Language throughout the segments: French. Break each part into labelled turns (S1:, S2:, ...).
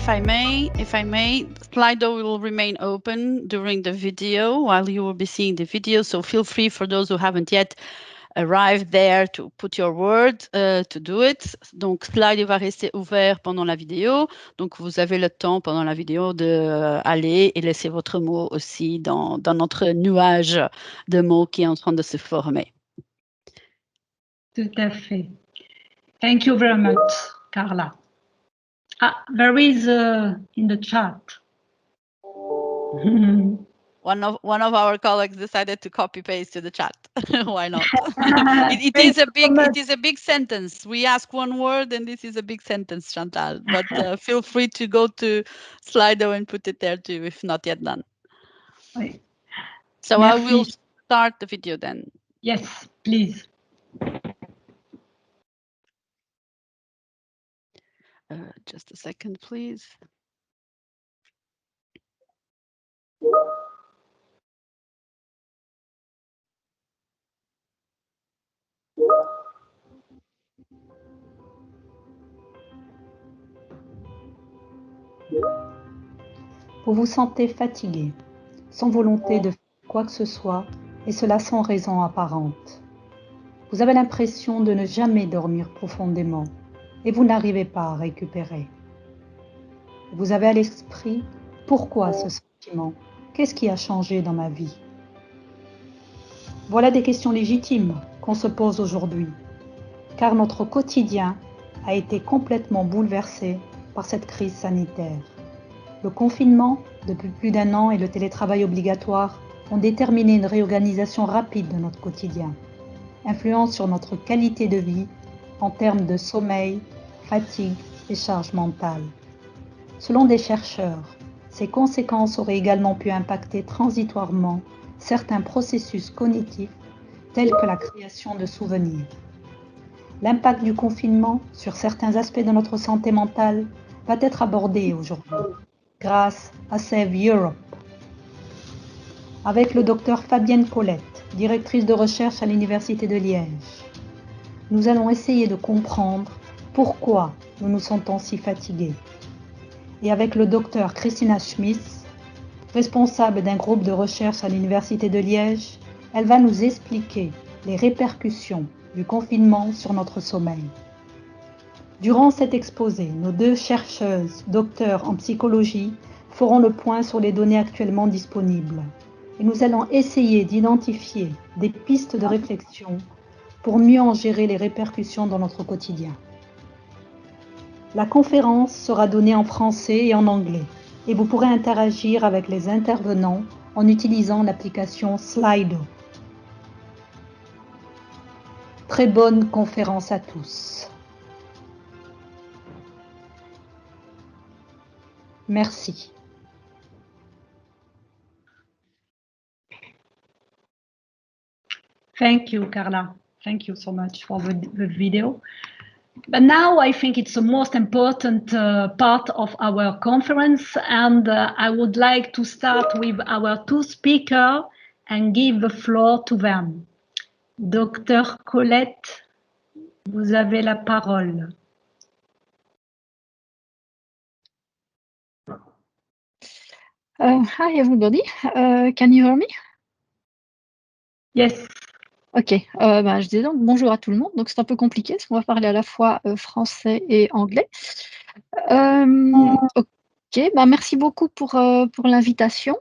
S1: if I may, Slido will remain open during the video while you will be seeing the video. So feel free, for those who haven't yet arrived there, to put your word to do it. Donc, Slido va rester ouvert pendant la vidéo. Donc, vous avez le temps pendant la vidéo d'aller et laisser votre mot aussi dans notre nuage de mots qui est en train de se former.
S2: Tout à fait. Thank you very much, Carla. There is in the chat.
S1: One of our colleagues decided to copy paste to the chat. Why not? it is a big sentence. We ask one word, and this is a big sentence, Chantal. But feel free to go to Slido and put it there too, if not yet done.
S2: Oui.
S1: So merci. I will start the video then.
S2: Yes, please.
S1: Just a second, please.
S3: Vous vous sentez fatigué, sans volonté de faire quoi que ce soit, et cela sans raison apparente. Vous avez l'impression de ne jamais dormir profondément, et vous n'arrivez pas à récupérer. Vous avez à l'esprit, pourquoi ce sentiment? Qu'est-ce qui a changé dans ma vie? Voilà des questions légitimes qu'on se pose aujourd'hui, car notre quotidien a été complètement bouleversé par cette crise sanitaire. Le confinement, depuis plus d'1 an, et le télétravail obligatoire ont déterminé une réorganisation rapide de notre quotidien, influence sur notre qualité de vie en termes de sommeil, fatigue et charge mentale. Selon des chercheurs, ces conséquences auraient également pu impacter transitoirement certains processus cognitifs tels que la création de souvenirs. L'impact du confinement sur certains aspects de notre santé mentale va être abordé aujourd'hui grâce à Save Europe. Avec le docteur Fabienne Colette, directrice de recherche à l'Université de Liège, nous allons essayer de comprendre pourquoi nous nous sentons si fatigués. Et avec le docteur Christina Schmitz, responsable d'un groupe de recherche à l'Université de Liège, elle va nous expliquer les répercussions du confinement sur notre sommeil. Durant cet exposé, nos 2 chercheuses, docteurs en psychologie, feront le point sur les données actuellement disponibles. Et nous allons essayer d'identifier des pistes de réflexion pour mieux en gérer les répercussions dans notre quotidien. La conférence sera donnée en français et en anglais, et vous pourrez interagir avec les intervenants en utilisant l'application Slido. Très bonne conférence à tous. Merci.
S2: Thank you, Carla. Thank you so much for the video. But now I think it's the most important part of our conference, and I would like to start with our 2 speakers and give the floor to them. Dr. Colette, vous avez la parole.
S4: Hi everybody, can you hear me?
S2: Yes.
S4: Ok, je disais donc bonjour à tout le monde. Donc c'est un peu compliqué parce qu'on va parler à la fois français et anglais. Ok, merci beaucoup pour l'invitation.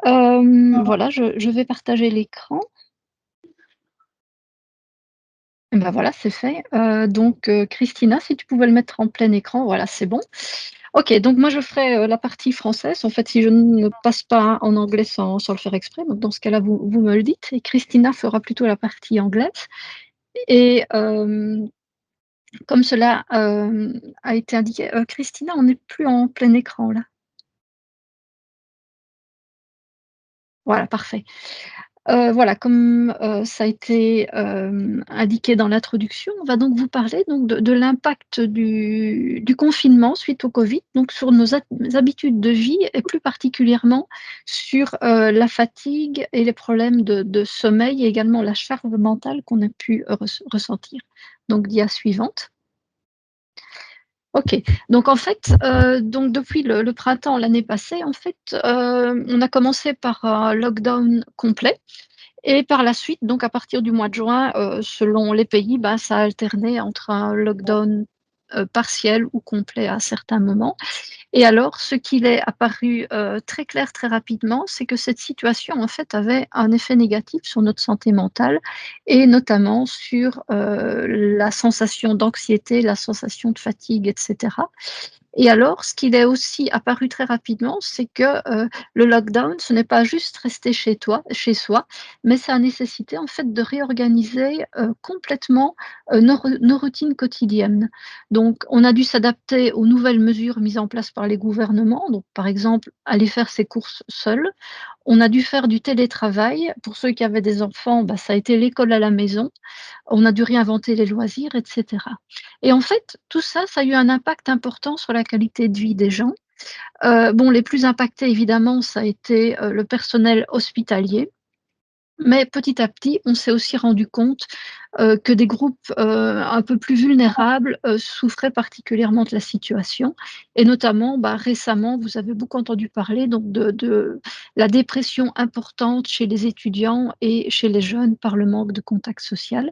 S4: Voilà, je vais partager l'écran. Voilà, c'est fait. Donc Christina, si tu pouvais le mettre en plein écran, voilà, c'est bon. Ok, donc moi je ferai la partie française, en fait, si je ne passe pas en anglais sans le faire exprès, donc dans ce cas-là, vous me le dites, et Christina fera plutôt la partie anglaise. Et comme cela a été indiqué, Christina, on n'est plus en plein écran là. Voilà, parfait. Voilà, comme ça a été indiqué dans l'introduction, on va donc vous parler donc, de l'impact du confinement suite au Covid, donc sur nos habitudes de vie et plus particulièrement sur la fatigue et les problèmes de sommeil et également la charge mentale qu'on a pu ressentir. Donc, dia suivante. Ok, donc en fait, donc depuis le printemps l'année passée, en fait, on a commencé par un lockdown complet. Et par la suite, donc à partir du mois de juin, selon les pays, bah, ça a alterné entre un lockdown partiel ou complet à certains moments. Et alors, ce qu'il est apparu très clair très rapidement, c'est que cette situation, en fait, avait un effet négatif sur notre santé mentale et notamment sur la sensation d'anxiété, la sensation de fatigue, etc. Et alors, ce qu'il est aussi apparu très rapidement, c'est que le lockdown, ce n'est pas juste rester chez soi, mais ça a nécessité en fait de réorganiser complètement nos routines quotidiennes. Donc, on a dû s'adapter aux nouvelles mesures mises en place par les gouvernements. Donc, par exemple, aller faire ses courses seul. On a dû faire du télétravail. Pour ceux qui avaient des enfants, bah, ça a été l'école à la maison. On a dû réinventer les loisirs, etc. Et en fait, tout ça, ça a eu un impact important sur la qualité de vie des gens. Bon, les plus impactés, évidemment, ça a été le personnel hospitalier. Mais petit à petit, on s'est aussi rendu compte que des groupes un peu plus vulnérables souffraient particulièrement de la situation. Et notamment, bah, récemment, vous avez beaucoup entendu parler donc, de la dépression importante chez les étudiants et chez les jeunes par le manque de contact social.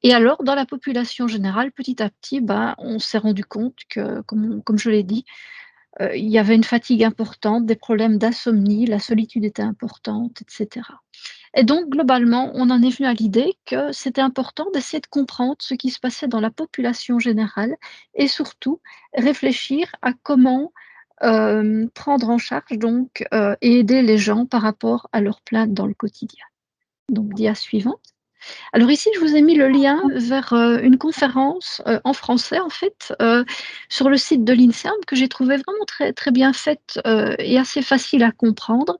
S4: Et alors, dans la population générale, petit à petit, bah, on s'est rendu compte que, comme je l'ai dit, il y avait une fatigue importante, des problèmes d'insomnie, la solitude était importante, etc. Et donc, globalement, on en est venu à l'idée que c'était important d'essayer de comprendre ce qui se passait dans la population générale et surtout réfléchir à comment prendre en charge donc, et aider les gens par rapport à leurs plaintes dans le quotidien. Donc, dia suivante. Alors ici, je vous ai mis le lien vers une conférence en français, en fait, sur le site de l'INSERM, que j'ai trouvé vraiment très, très bien faite et assez facile à comprendre,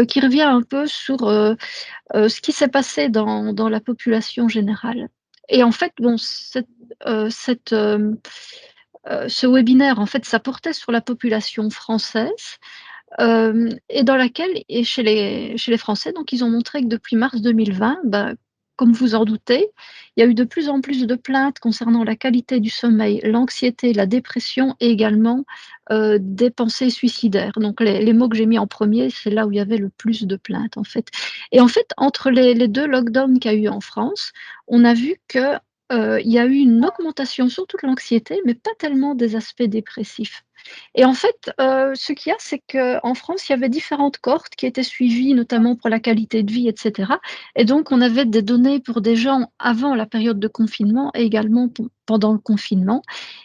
S4: qui revient un peu sur ce qui s'est passé dans la population générale. Et en fait, bon, ce webinaire, en fait, ça portait sur la population française. Et dans laquelle, et chez les Français, donc ils ont montré que depuis mars 2020, bah, comme vous en doutez, il y a eu de plus en plus de plaintes concernant la qualité du sommeil, l'anxiété, la dépression et également des pensées suicidaires. Donc les mots que j'ai mis en premier, c'est là où il y avait le plus de plaintes en fait. Et en fait, entre les deux lockdowns qu'il y a eu en France, on a vu que il y a eu une augmentation surtout de l'anxiété, mais pas tellement des aspects dépressifs. Et en fait, ce qu'il y a, c'est qu'en France, il y avait différentes cohortes qui étaient suivies, notamment pour la qualité de vie, etc. Et donc, on avait des données pour des gens avant la période de confinement et également pendant le confinement.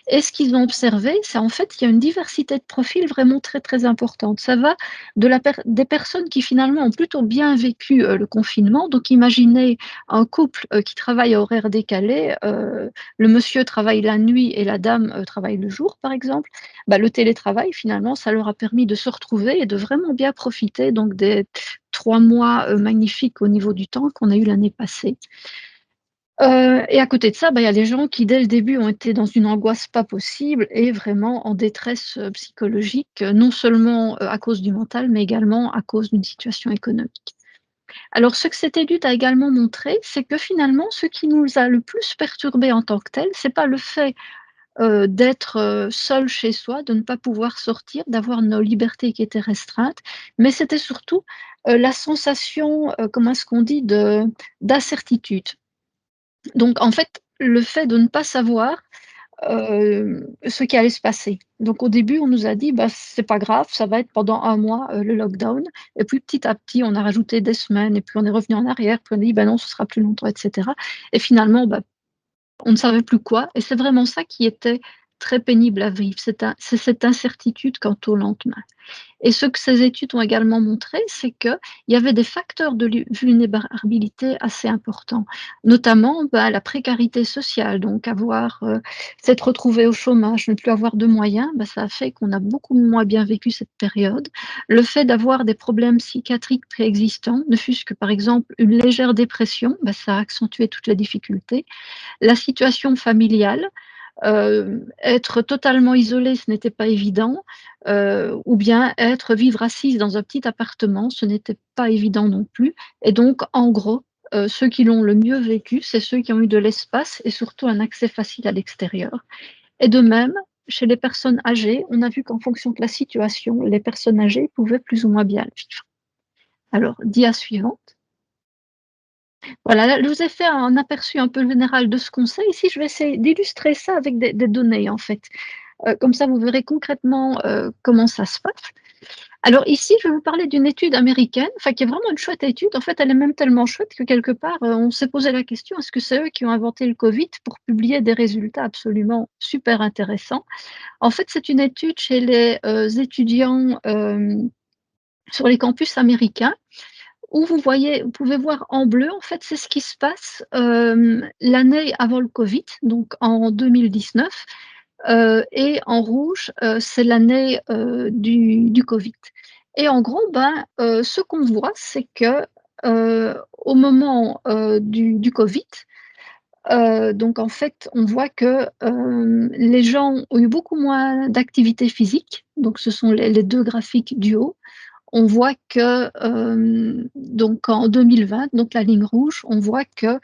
S4: Et ce qu'ils ont observé, c'est en fait qu'il y a une diversité de profils vraiment très, très importante. Ça va des personnes qui finalement ont plutôt bien vécu le confinement. Donc, imaginez un couple qui travaille à horaire décalé. Le monsieur travaille la nuit et la dame travaille le jour, par exemple. Bah, le télétravail, finalement, ça leur a permis de se retrouver et de vraiment bien profiter donc, des 3 mois magnifiques au niveau du temps qu'on a eu l'année passée. Et à côté de ça, bah, il y a les gens qui, dès le début, ont été dans une angoisse pas possible et vraiment en détresse psychologique, non seulement à cause du mental, mais également à cause d'une situation économique. Alors, ce que cette étude a également montré, c'est que finalement, ce qui nous a le plus perturbé en tant que tel, c'est pas le fait d'être seul chez soi, de ne pas pouvoir sortir, d'avoir nos libertés qui étaient restreintes, mais c'était surtout la sensation, comment est-ce qu'on dit, d'incertitude. Donc en fait, le fait de ne pas savoir ce qui allait se passer. Donc au début, on nous a dit, bah, c'est pas grave, ça va être pendant 1 mois le lockdown. Et puis petit à petit, on a rajouté des semaines, et puis on est revenu en arrière, puis on a dit, bah non, ce sera plus longtemps, etc. Et finalement, bah, on ne savait plus quoi et c'est vraiment ça qui était très pénible à vivre, c'est cette incertitude quant au lendemain. Et ce que ces études ont également montré, c'est qu'il y avait des facteurs de vulnérabilité assez importants, notamment bah, la précarité sociale, donc s'être retrouvé au chômage, ne plus avoir de moyens, bah, ça a fait qu'on a beaucoup moins bien vécu cette période. Le fait d'avoir des problèmes psychiatriques préexistants, ne fût-ce que par exemple une légère dépression, bah, ça a accentué toutes les difficultés. La situation familiale, être totalement isolé, ce n'était pas évident, ou bien vivre assise dans un petit appartement, ce n'était pas évident non plus. Et donc, en gros, ceux qui l'ont le mieux vécu, c'est ceux qui ont eu de l'espace et surtout un accès facile à l'extérieur. Et de même, chez les personnes âgées, on a vu qu'en fonction de la situation, les personnes âgées pouvaient plus ou moins bien le vivre. Alors, dia suivante. Voilà, là, je vous ai fait un aperçu un peu général de ce qu'on sait. Ici, je vais essayer d'illustrer ça avec des données, en fait. Comme ça, vous verrez concrètement comment ça se passe. Alors ici, je vais vous parler d'une étude américaine, enfin qui est vraiment une chouette étude. En fait, elle est même tellement chouette que quelque part, on s'est posé la question, est-ce que c'est eux qui ont inventé le Covid pour publier des résultats absolument super intéressants? En fait, c'est une étude chez les étudiants sur les campus américains, où vous pouvez voir en bleu, en fait, c'est ce qui se passe l'année avant le Covid, donc en 2019, et en rouge, c'est l'année du Covid. Et en gros, ce qu'on voit, c'est que au moment du Covid, donc en fait, on voit que les gens ont eu beaucoup moins d'activité physique. Donc, ce sont les deux graphiques du haut. On voit que donc en 2020, donc la ligne rouge, on voit que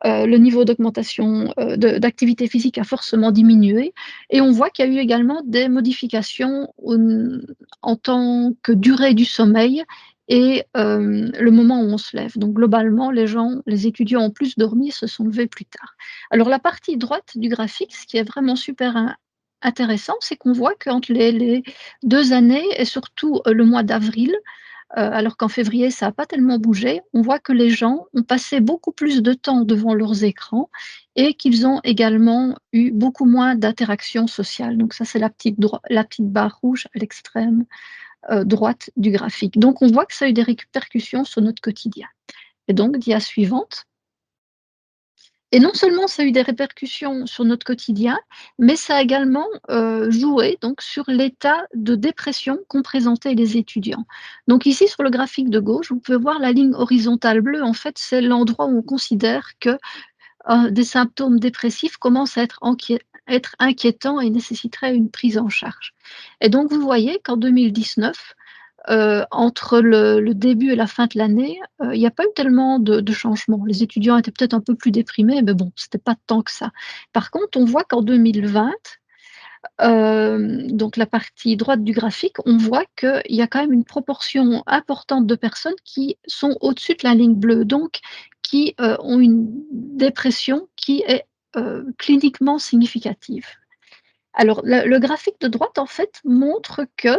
S4: le niveau d'augmentation d'activité physique a forcément diminué et on voit qu'il y a eu également des modifications en tant que durée du sommeil et le moment où on se lève. Donc globalement, les étudiants ont plus dormi et se sont levés plus tard. Alors la partie droite du graphique, ce qui est vraiment super intéressant, c'est qu'on voit qu'entre les 2 années et surtout le mois d'avril, alors qu'en février, ça n'a pas tellement bougé, on voit que les gens ont passé beaucoup plus de temps devant leurs écrans et qu'ils ont également eu beaucoup moins d'interactions sociales. Donc ça, c'est la petite barre rouge à l'extrême droite du graphique. Donc on voit que ça a eu des répercussions sur notre quotidien. Et donc, dia suivante. Et non seulement ça a eu des répercussions sur notre quotidien, mais ça a également joué donc, sur l'état de dépression qu'ont présenté les étudiants. Donc ici, sur le graphique de gauche, vous pouvez voir la ligne horizontale bleue. En fait, c'est l'endroit où on considère que des symptômes dépressifs commencent à être inquiétants et nécessiteraient une prise en charge. Et donc, vous voyez qu'en 2019, entre le début et la fin de l'année, il n'y a pas eu tellement de changements. Les étudiants étaient peut-être un peu plus déprimés, mais bon, ce n'était pas tant que ça. Par contre, on voit qu'en 2020, donc la partie droite du graphique, on voit qu'il y a quand même une proportion importante de personnes qui sont au-dessus de la ligne bleue, donc qui ont une dépression qui est cliniquement significative. Alors, le graphique de droite, en fait, montre que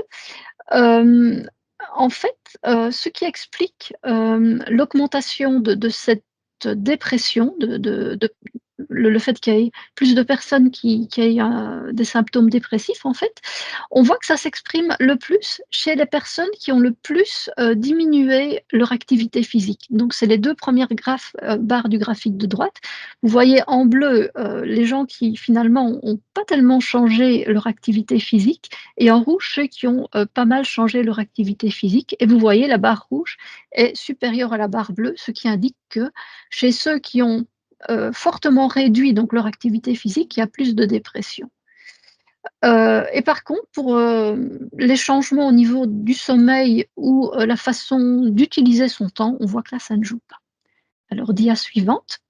S4: en fait, ce qui explique l'augmentation de cette dépression, le fait qu'il y ait plus de personnes qui aient des symptômes dépressifs, en fait, on voit que ça s'exprime le plus chez les personnes qui ont le plus diminué leur activité physique. Donc, c'est les 2 premières barres du graphique de droite. Vous voyez en bleu les gens qui finalement n'ont pas tellement changé leur activité physique et en rouge ceux qui ont pas mal changé leur activité physique. Et vous voyez la barre rouge est supérieure à la barre bleue, ce qui indique que chez ceux qui ont fortement réduit donc leur activité physique, il y a plus de dépression. Et par contre, pour les changements au niveau du sommeil ou la façon d'utiliser son temps, on voit que là, ça ne joue pas. Alors, dia suivante.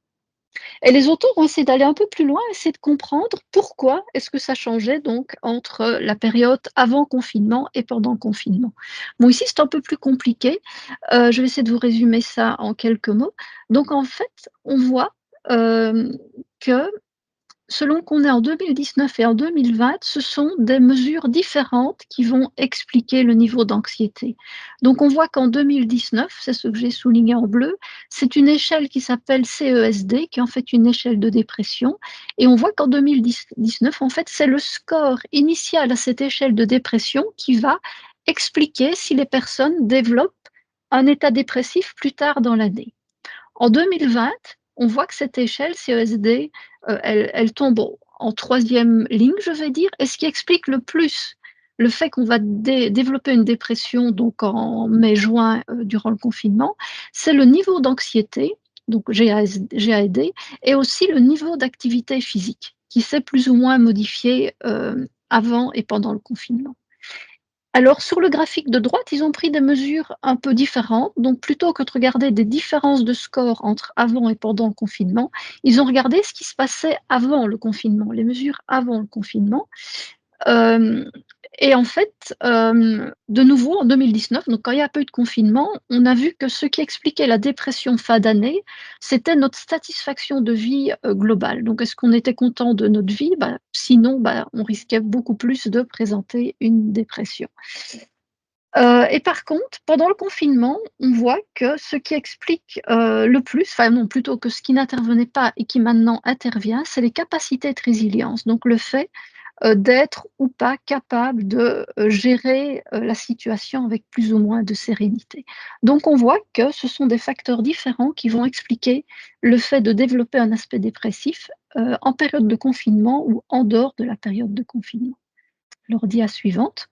S4: Et les auteurs ont essayé d'aller un peu plus loin, essayer de comprendre pourquoi est-ce que ça changeait donc entre la période avant confinement et pendant confinement. Bon, ici, c'est un peu plus compliqué. Je vais essayer de vous résumer ça en quelques mots. Donc, en fait, on voit que selon qu'on est en 2019 et en 2020, ce sont des mesures différentes qui vont expliquer le niveau d'anxiété. Donc on voit qu'en 2019, c'est ce que j'ai souligné en bleu, c'est une échelle qui s'appelle CESD, qui est en fait une échelle de dépression. Et on voit qu'en 2019, en fait, c'est le score initial à cette échelle de dépression qui va expliquer si les personnes développent un état dépressif plus tard dans l'année. En 2020, on voit que cette échelle CESD, elle tombe en 3e ligne, je vais dire, et ce qui explique le plus le fait qu'on va développer une dépression donc en mai-juin durant le confinement, c'est le niveau d'anxiété, donc GAD, et aussi le niveau d'activité physique, qui s'est plus ou moins modifié avant et pendant le confinement. Alors, sur le graphique de droite, ils ont pris des mesures un peu différentes. Donc, plutôt que de regarder des différences de score entre avant et pendant le confinement, ils ont regardé ce qui se passait avant le confinement, les mesures avant le confinement. Et en fait, de nouveau, en 2019, donc quand il y a pas eu de confinement, on a vu que ce qui expliquait la dépression fin d'année, c'était notre satisfaction de vie globale. Donc, est-ce qu'on était content de notre vie? Sinon, on risquait beaucoup plus de présenter une dépression. Et par contre, pendant le confinement, on voit que ce qui explique le plus, enfin non, plutôt que ce qui n'intervenait pas et qui maintenant intervient, c'est les capacités de résilience. Donc le fait d'être ou pas capable de gérer la situation avec plus ou moins de sérénité. Donc on voit que ce sont des facteurs différents qui vont expliquer le fait de développer un aspect dépressif en période de confinement ou en dehors de la période de confinement. Alors, dia suivante.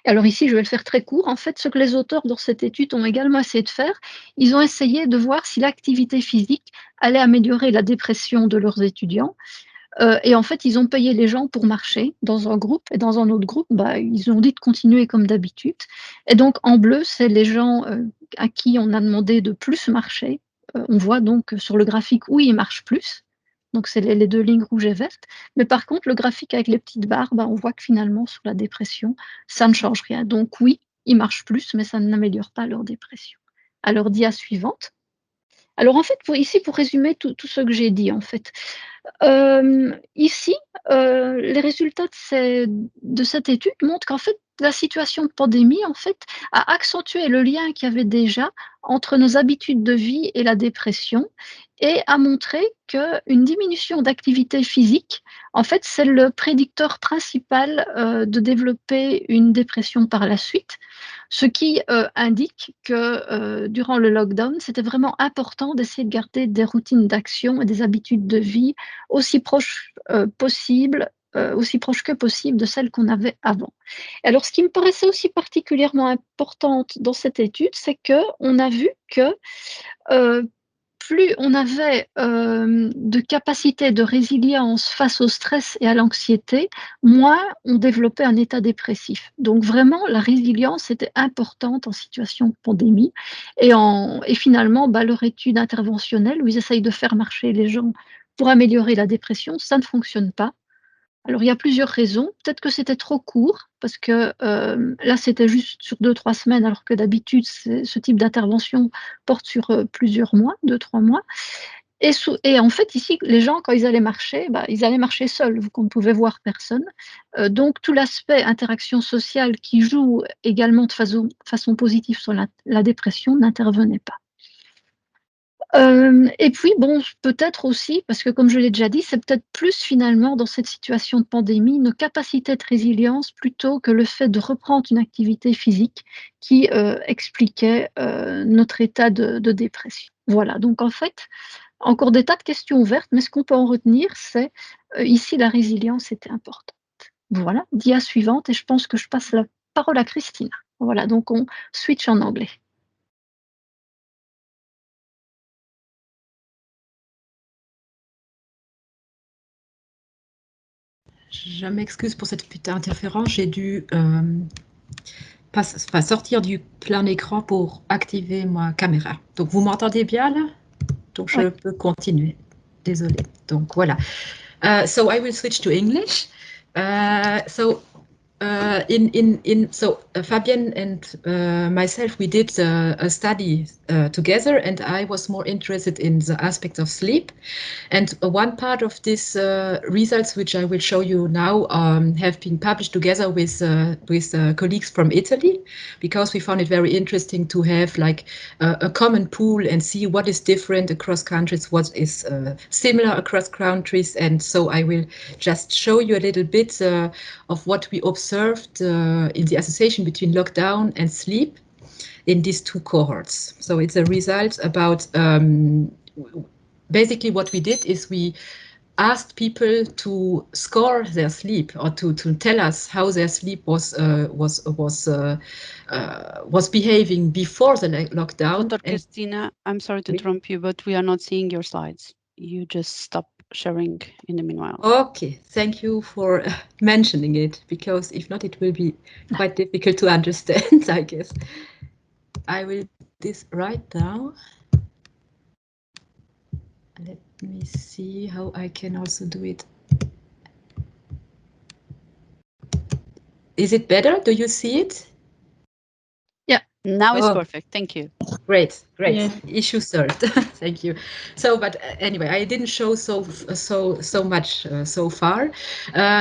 S4: Alors ici, je vais le faire très court. En fait, ce que les auteurs dans cette étude ont également essayé de faire, ils ont essayé de voir si l'activité physique allait améliorer la dépression de leurs étudiants. Et en fait, ils ont payé les gens pour marcher dans un groupe et dans un autre groupe, ils ont dit de continuer comme d'habitude. Et donc, en bleu, c'est les gens à qui on a demandé de plus marcher. On voit donc sur le graphique où ils marchent plus. Donc, c'est les deux lignes rouges et vertes. Mais par contre, le graphique avec les petites barres, on voit que finalement, sur la dépression, ça ne change rien. Donc oui, ils marchent plus, mais ça n'améliore pas leur dépression. Alors, dia suivante. Alors en fait, pour résumer tout ce que j'ai dit, en fait, ici, les résultats de cette étude montrent qu'en fait, la situation de pandémie, en fait, a accentué le lien qu'il y avait déjà entre nos habitudes de vie et la dépression et a montré qu'une diminution d'activité physique, en fait, c'est le prédicteur principal de développer une dépression par la suite. Ce qui indique que durant le lockdown, c'était vraiment important d'essayer de garder des routines d'action et des habitudes de vie aussi proches aussi proches que possible de celles qu'on avait avant. Et alors, ce qui me paraissait aussi particulièrement importante dans cette étude, c'est qu'on a vu que plus on avait de capacité de résilience face au stress et à l'anxiété, moins on développait un état dépressif. Donc vraiment, la résilience était importante en situation de pandémie. Et finalement, leur étude interventionnelle, où ils essayent de faire marcher les gens pour améliorer la dépression, ça ne fonctionne pas. Alors, il y a plusieurs raisons. Peut-être que c'était trop court, parce que là, c'était juste sur 2-3 semaines, alors que d'habitude, ce type d'intervention porte sur plusieurs mois, 2-3 mois. Et en fait, ici, les gens, quand ils allaient marcher seuls, vu qu'on ne pouvait voir personne. Donc, tout l'aspect interaction sociale qui joue également de façon positive sur la dépression n'intervenait pas. Et puis peut-être aussi, parce que comme je l'ai déjà dit, c'est peut-être plus finalement dans cette situation de pandémie, nos capacités de résilience plutôt que le fait de reprendre une activité physique qui expliquait notre état de dépression. Voilà, donc en fait, encore des tas de questions ouvertes, mais ce qu'on peut en retenir, c'est ici la résilience était importante. Voilà, dia suivante, et je pense que je passe la parole à Christina. Voilà, donc on switch en anglais.
S5: Je m'excuse pour cette petite interférence, j'ai dû sortir du plein écran pour activer ma caméra. Donc vous m'entendez bien là? Donc je peux continuer. Désolée. Donc voilà. So I will switch to English. Fabienne and myself, we did a study together, and I was more interested in the aspect of sleep. And one part of these results, which I will show you now, have been published together with colleagues from Italy, because we found it very interesting to have like a common pool and see what is different across countries, what is similar across countries. And so I will just show you a little bit of what we observed in the association between lockdown and sleep in these two cohorts. So it's a result about basically what we did is we asked people to score their sleep, or to tell us how their sleep was behaving before the lockdown.
S1: Dr. Christina, I'm sorry to interrupt you, but we are not seeing your slides. You just stop sharing in the meanwhile.
S5: Okay, thank you for mentioning it, because if not, it will be quite difficult to understand, I guess. I will do this right now. Let me see how I can also do it. Is it better? Do you see it?
S1: Now it's
S5: Oh.
S1: perfect. Thank you.
S5: Great.
S2: Yes.
S5: Issue solved. Thank you. So, but anyway, I didn't show so much so far.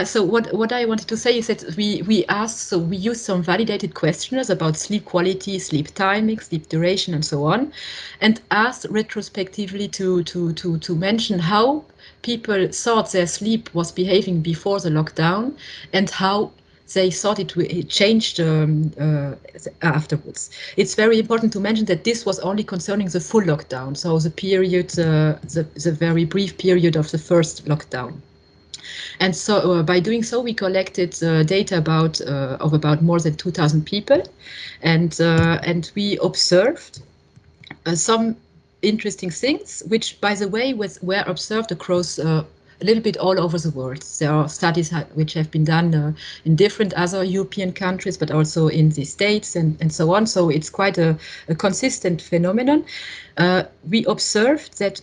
S5: So what I wanted to say is that we asked, so we used some validated questionnaires about sleep quality, sleep timing, sleep duration, and so on, and asked retrospectively to mention how people thought their sleep was behaving before the lockdown and how they thought it changed afterwards. It's very important to mention that this was only concerning the full lockdown, so the period, the very brief period of the first lockdown. And so by doing so, we collected data of about more than 2,000 people, and we observed some interesting things, which, by the way, were observed across a little bit all over the world. There are studies which have been done in different other European countries, but also in the States and so on. So it's quite a consistent phenomenon. We observed that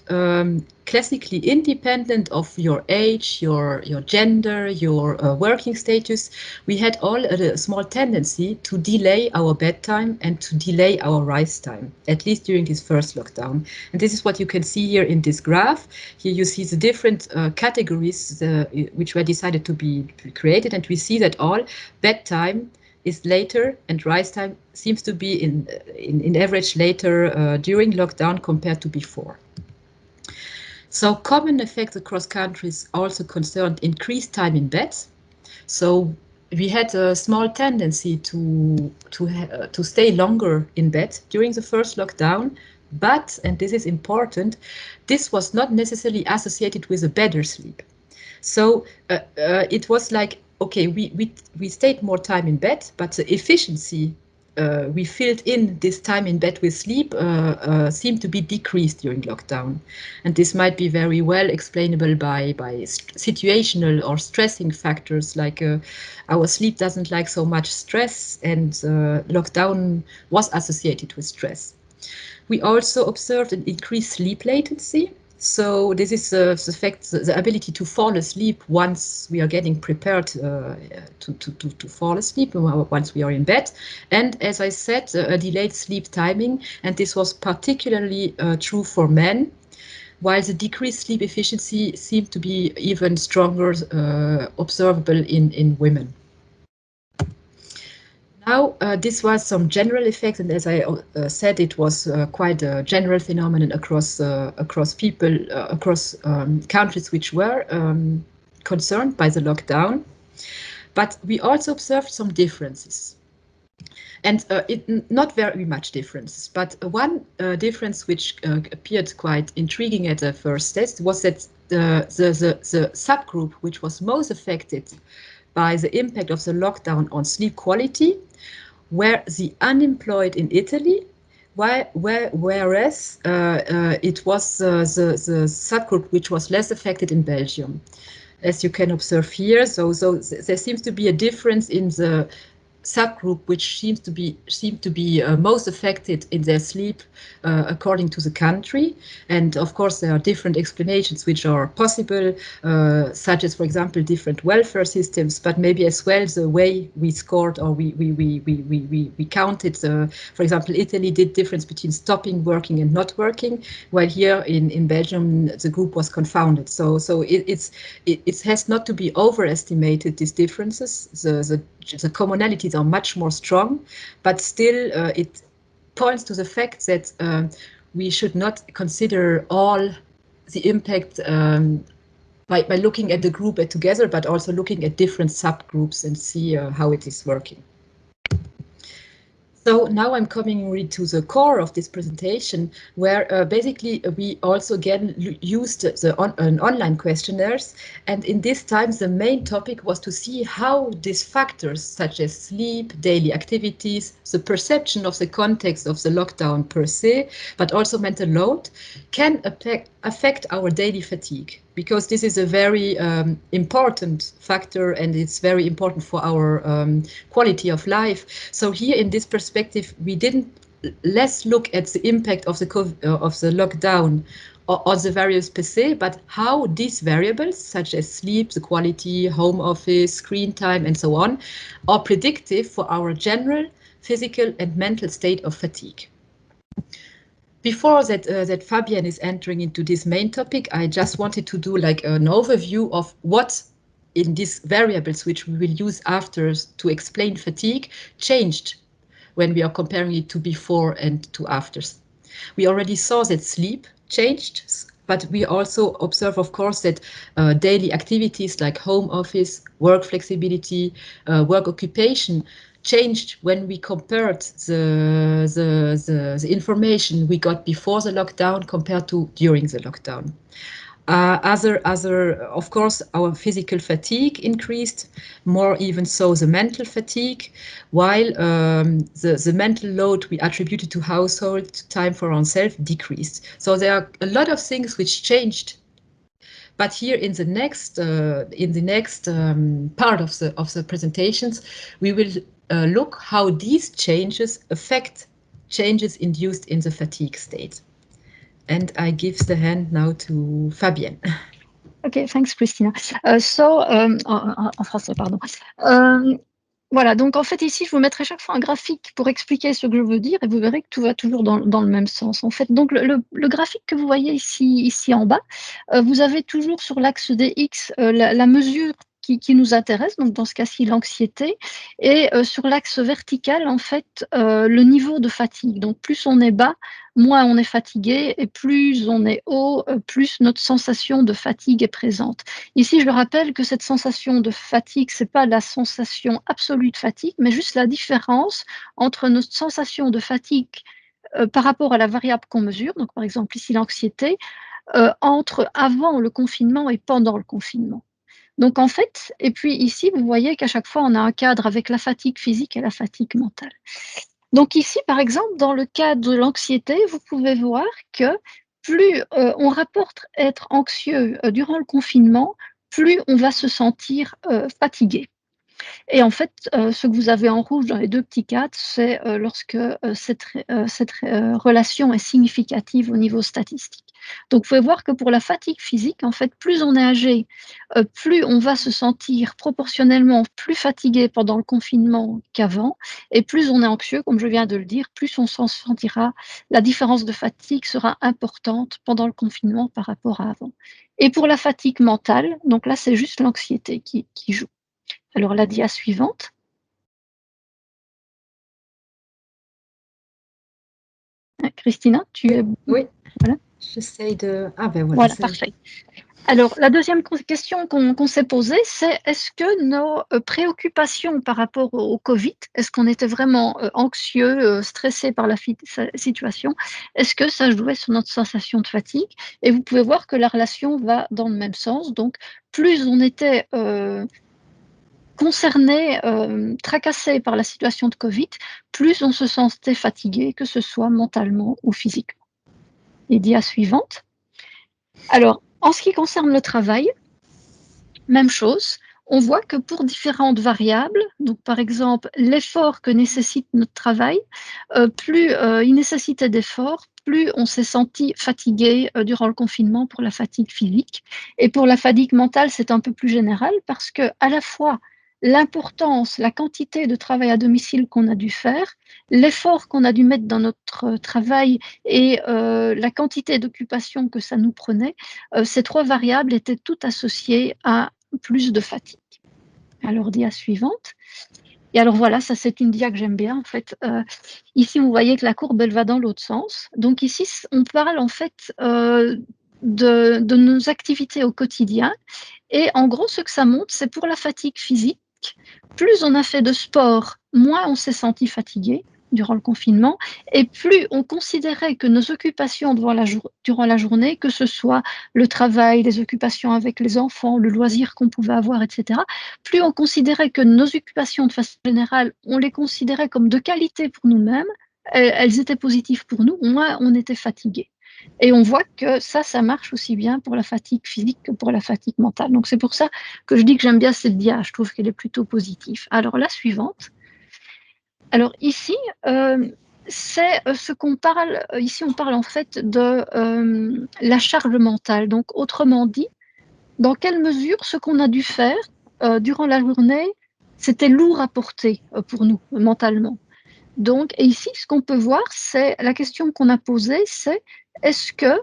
S5: classically, independent of your age, your gender, your working status, we had all a small tendency to delay our bedtime and to delay our rise time, at least during this first lockdown. And this is what you can see here in this graph. Here you see the different categories which were decided to be created, and we see that all bedtime is later and rise time seems to be in average later during lockdown compared to before. So common effects across countries also concerned increased time in bed. So we had a small tendency to stay longer in bed during the first lockdown, but, and this is important, this was not necessarily associated with a better sleep. So it was like, okay, we stayed more time in bed, but the efficiency we filled in this time in bed with sleep seemed to be decreased during lockdown. And this might be very well explainable by situational or stressing factors, like our sleep doesn't like so much stress, and lockdown was associated with stress. We also observed an increased sleep latency. So this is the ability to fall asleep once we are getting prepared to fall asleep, once we are in bed. And as I said, a delayed sleep timing, and this was particularly true for men, while the decreased sleep efficiency seemed to be even stronger observable in women. Now, this was some general effects, and as I said, it was quite a general phenomenon across people, across countries which were concerned by the lockdown. But we also observed some differences, and not very much differences. But one difference which appeared quite intriguing at the first test was that the subgroup which was most affected by the impact of the lockdown on sleep quality were the unemployed in Italy, whereas it was the subgroup which was less affected in Belgium, as you can observe here. So there seems to be a difference in the subgroup which seemed to be most affected in their sleep according to the country. And of course there are different explanations which are possible, such as, for example, different welfare systems, but maybe as well the way we scored or we counted. For example, Italy did difference between stopping working and not working, while here in Belgium the group was confounded. So it has not to be overestimated, these differences. The commonalities are much more strong, but still it points to the fact that we should not consider all the impact by looking at the group together, but also looking at different subgroups and see how it is working. So now I'm coming really to the core of this presentation, where basically we also again used an online questionnaires. And in this time, the main topic was to see how these factors, such as sleep, daily activities, the perception of the context of the lockdown per se, but also mental load, can affect our daily fatigue. Because this is a very important factor, and it's very important for our quality of life. So here in this perspective, we didn't less look at the impact of the lockdown or the variables per se, but how these variables, such as sleep, the quality, home office, screen time, and so on, are predictive for our general physical and mental state of fatigue. Before that Fabienne is entering into this main topic, I just wanted to do like an overview of what in these variables, which we will use after to explain fatigue, changed when we are comparing it to before and to afters. We already saw that sleep changed, but we also observe, of course, that daily activities like home office, work flexibility, work occupation changed when we compared the information we got before the lockdown compared to during the lockdown. Of course, our physical fatigue increased, more even so the mental fatigue, while the mental load we attributed to household time for ourselves decreased. So there are a lot of things which changed. But here in the next part of the presentations, we will look how these changes affect changes induced in the fatigue state. And I give the hand now to Fabienne.
S4: Okay, thanks, Christina. En français, pardon. Voilà, donc en fait ici, je vous mettrai chaque fois un graphique pour expliquer ce que je veux dire et vous verrez que tout va toujours dans le même sens. En fait, donc le graphique que vous voyez ici en bas, vous avez toujours sur l'axe des X la mesure qui nous intéresse, donc dans ce cas-ci l'anxiété, et sur l'axe vertical, en fait, le niveau de fatigue. Donc plus on est bas, moins on est fatigué, et plus on est haut, plus notre sensation de fatigue est présente. Ici, je le rappelle que cette sensation de fatigue, c'est pas la sensation absolue de fatigue, mais juste la différence entre notre sensation de fatigue par rapport à la variable qu'on mesure, donc par exemple ici l'anxiété, entre avant le confinement et pendant le confinement. Donc en fait, et puis ici, vous voyez qu'à chaque fois, on a un cadre avec la fatigue physique et la fatigue mentale. Donc ici, par exemple, dans le cas de l'anxiété, vous pouvez voir que plus on rapporte être anxieux durant le confinement, plus on va se sentir fatigué. Et en fait, ce que vous avez en rouge dans les deux petits cadres, c'est lorsque cette relation est significative au niveau statistique. Donc, vous pouvez voir que pour la fatigue physique, en fait, plus on est âgé, plus on va se sentir proportionnellement plus fatigué pendant le confinement qu'avant, et plus on est anxieux, comme je viens de le dire, plus on s'en sentira, la différence de fatigue sera importante pendant le confinement par rapport à avant. Et pour la fatigue mentale, donc là, c'est juste l'anxiété qui joue. Alors, la dia suivante. Christina, tu es...
S5: Oui,
S4: voilà.
S5: J'essaie de... Ah ben voilà.
S4: Voilà, parfait. Alors, la deuxième question qu'on s'est posée, c'est est-ce que nos préoccupations par rapport au Covid, est-ce qu'on était vraiment anxieux, stressé par la situation, est-ce que ça jouait sur notre sensation de fatigue? Et vous pouvez voir que la relation va dans le même sens. Donc, plus on était... concernés, tracassés par la situation de Covid, plus on se sentait fatigué, que ce soit mentalement ou physiquement. Et dia suivante. Alors, en ce qui concerne le travail, même chose. On voit que pour différentes variables, donc par exemple l'effort que nécessite notre travail, plus il nécessitait d'efforts, plus on s'est senti fatigué durant le confinement pour la fatigue physique. Et pour la fatigue mentale, c'est un peu plus général parce que à la fois l'importance, la quantité de travail à domicile qu'on a dû faire, l'effort qu'on a dû mettre dans notre travail et la quantité d'occupation que ça nous prenait, ces trois variables étaient toutes associées à plus de fatigue. Alors, dia suivante. Et alors voilà, ça c'est une dia que j'aime bien en fait. Ici, vous voyez que la courbe, elle va dans l'autre sens. Donc ici, on parle en fait de nos activités au quotidien. Et en gros, ce que ça montre, c'est pour la fatigue physique. Plus on a fait de sport, moins on s'est senti fatigué durant le confinement, et plus on considérait que nos occupations durant la journée, que ce soit le travail, les occupations avec les enfants, le loisir qu'on pouvait avoir, etc., plus on considérait que nos occupations de façon générale, on les considérait comme de qualité pour nous-mêmes, elles étaient positives pour nous, moins on était fatigué. Et on voit que ça marche aussi bien pour la fatigue physique que pour la fatigue mentale. Donc c'est pour ça que je dis que j'aime bien cette dia, je trouve qu'elle est plutôt positive. Alors la suivante. Alors ici, c'est ce qu'on parle, ici on parle en fait de la charge mentale. Donc autrement dit, dans quelle mesure ce qu'on a dû faire durant la journée, c'était lourd à porter pour nous mentalement. Donc, et ici, ce qu'on peut voir, c'est la question qu'on a posée, c'est est-ce que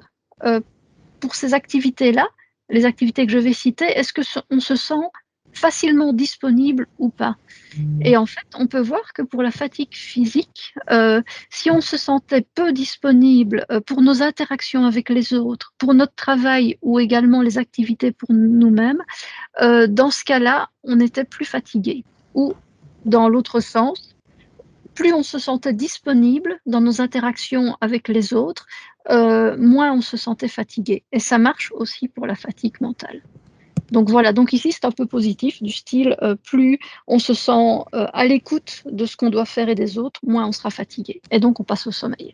S4: pour ces activités-là, les activités que je vais citer, est-ce que on se sent facilement disponible ou pas? Et en fait, on peut voir que pour la fatigue physique, si on se sentait peu disponible pour nos interactions avec les autres, pour notre travail ou également les activités pour nous-mêmes, dans ce cas-là, on était plus fatigué. Ou dans l'autre sens, plus on se sentait disponible dans nos interactions avec les autres, moins on se sentait fatigué. Et ça marche aussi pour la fatigue mentale. Donc voilà, donc ici c'est un peu positif, du style plus on se sent à l'écoute de ce qu'on doit faire et des autres, moins on sera fatigué. Et donc on passe au sommeil.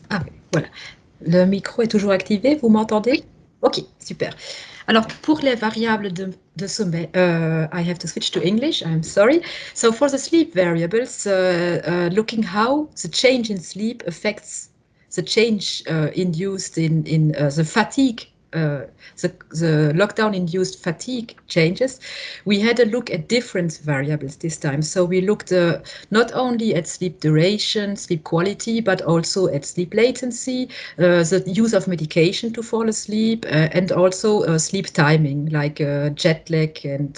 S5: Ah, voilà. Le micro est toujours activé, vous m'entendez?
S4: Oui.
S5: Ok, super. Alors, pour les variables de sommeil, I have to switch to English, I'm sorry. So for the sleep variables, looking how the change in sleep affects the change induced in the fatigue, the lockdown-induced fatigue changes, we had a look at different variables this time. So we looked not only at sleep duration, sleep quality, but also at sleep latency, the use of medication to fall asleep, and also sleep timing, like jet lag and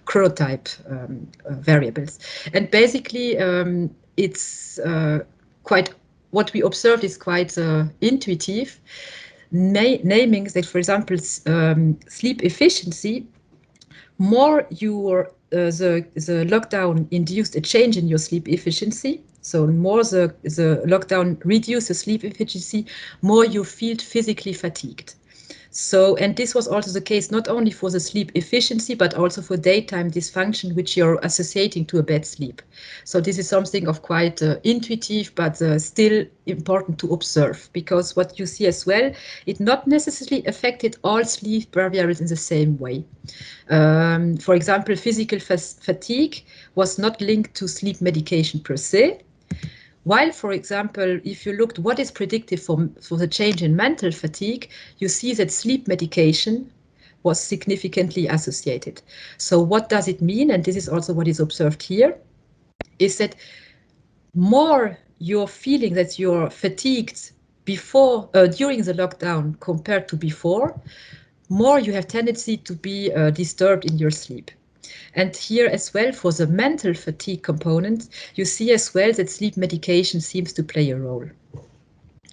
S5: chronotype variables. And basically, it's quite, what we observed is quite intuitive, naming that, for example, sleep efficiency, more the lockdown induced a change in your sleep efficiency. So more the lockdown reduces sleep efficiency, more you feel physically fatigued. So, and this was also the case not only for the sleep efficiency, but also for daytime dysfunction, which you're associating to a bad sleep. So this is something of quite intuitive, but still important to observe, because what you see as well, it not necessarily affected all sleep variables in the same way. For example, physical fatigue was not linked to sleep medication per se. While, for example, if you looked what is predictive for the change in mental fatigue, you see that sleep medication was significantly associated. So what does it mean? And this is also what is observed here, is that more you're feeling that you're fatigued before, during the lockdown compared to before, more you have tendency to be disturbed in your sleep. And here as well, for the mental fatigue component, you see as well that sleep medication seems to play a role,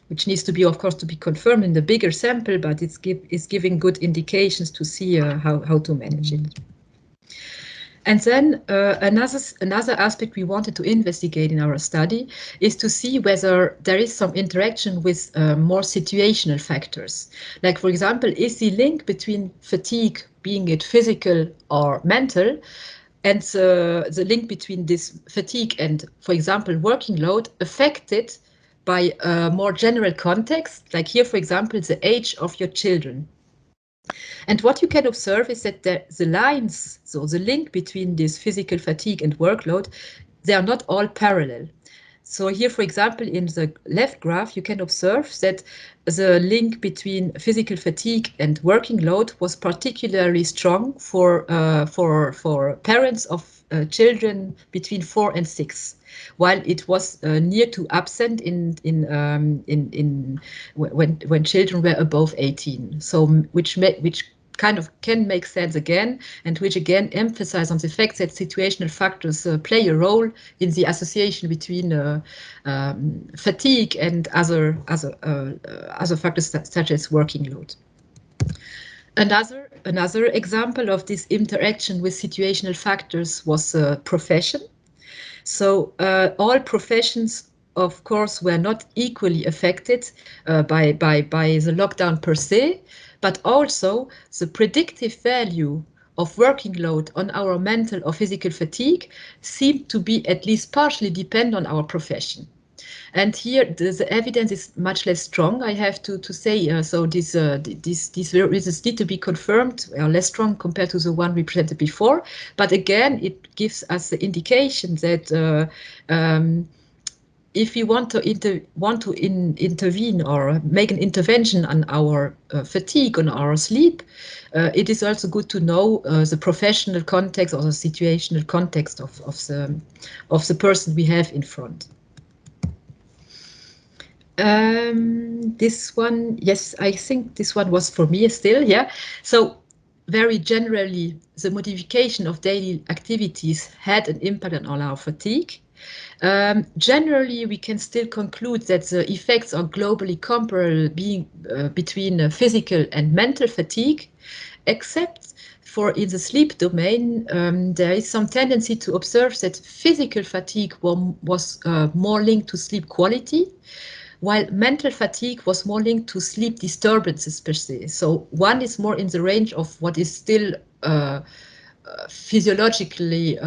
S5: which needs to be, of course, to be confirmed in the bigger sample, but it's giving good indications to see how to manage it. And then another aspect we wanted to investigate in our study is to see whether there is some interaction with more situational factors. Like, for example, is the link between fatigue, being it physical or mental, and the link between this fatigue and, for example, working load affected by a more general context, like here, for example, the age of your children. And what you can observe is that the lines, so the link between this physical fatigue and workload, they are not all parallel. So here, for example, in the left graph, you can observe that the link between physical fatigue and working load was particularly strong for parents of children between 4 and 6, while it was near to absent when children were above 18. So which kind of can make sense again, and which again emphasize on the fact that situational factors play a role in the association between fatigue and other factors such as working load. Another example of this interaction with situational factors was profession. So all professions, of course, were not equally affected by the lockdown per se, but also the predictive value of working load on our mental or physical fatigue seemed to be at least partially dependent on our profession. And here the evidence is much less strong, I have to say. So these results need to be confirmed, are less strong compared to the one we presented before. But again, it gives us the indication that if we want to intervene or make an intervention on our fatigue, on our sleep, it is also good to know the professional context or the situational context of the person we have in front. This one, yes, I think this one was for me still, yeah. So very generally, the modification of daily activities had an impact on our fatigue. Generally, we can still conclude that the effects are globally comparable between physical and mental fatigue, except for in the sleep domain, there is some tendency to observe that physical fatigue was more linked to sleep quality, while mental fatigue was more linked to sleep disturbances per se. So one is more in the range of what is still physiologically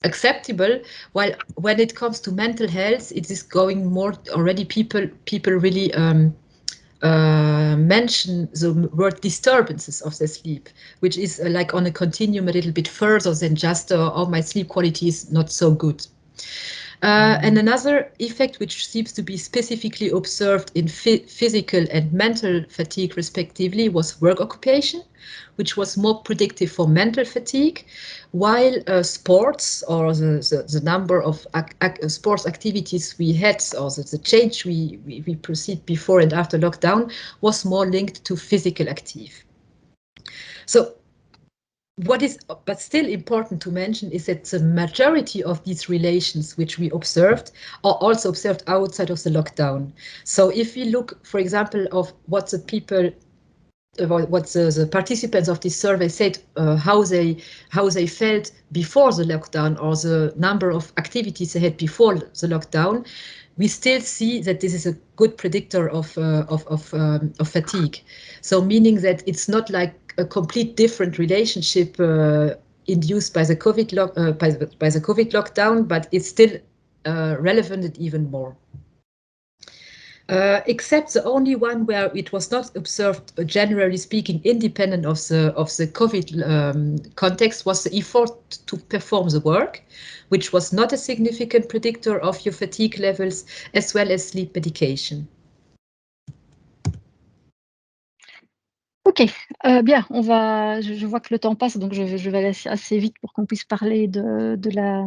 S5: acceptable, while when it comes to mental health, it is going more already people really mention the word disturbances of their sleep, which is like on a continuum a little bit further than just oh, my sleep quality is not so good. And another effect which seems to be specifically observed in physical and mental fatigue respectively was work occupation, which was more predictive for mental fatigue, while sports or the number of sports activities we had, or the change we perceived before and after lockdown, was more linked to physical active. So what is but still important to mention is that the majority of these relations which we observed are also observed outside of the lockdown. So if we look, for example, of what the people, what the participants of this survey said, how they felt before the lockdown, or the number of activities they had before the lockdown, we still see that this is a good predictor of fatigue. So meaning that it's not like a complete different relationship induced by the COVID lockdown, but it's still relevant and even more. Except the only one where it was not observed, generally speaking, independent of the COVID context, was the effort to perform the work, which was not a significant predictor of your fatigue levels, as well as sleep medication.
S4: Ok, bien, je vois que le temps passe, donc je vais aller assez vite pour qu'on puisse parler de la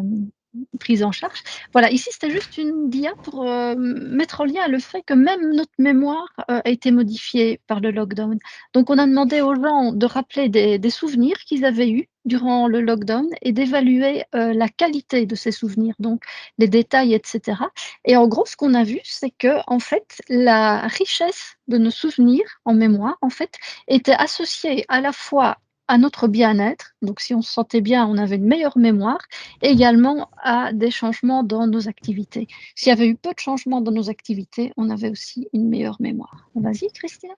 S4: prise en charge. Voilà, ici c'était juste une dia pour mettre en lien le fait que même notre mémoire a été modifiée par le lockdown. Donc on a demandé aux gens de rappeler des souvenirs qu'ils avaient eus durant le lockdown et d'évaluer la qualité de ces souvenirs, donc les détails, etc. Et en gros, ce qu'on a vu, c'est que en fait, la richesse de nos souvenirs en mémoire, en fait, était associée à la fois à notre bien-être, donc si on se sentait bien, on avait une meilleure mémoire, et également à des changements dans nos activités. S'il y avait eu peu de changements dans nos activités, on avait aussi une meilleure mémoire. Vas-y, Christine.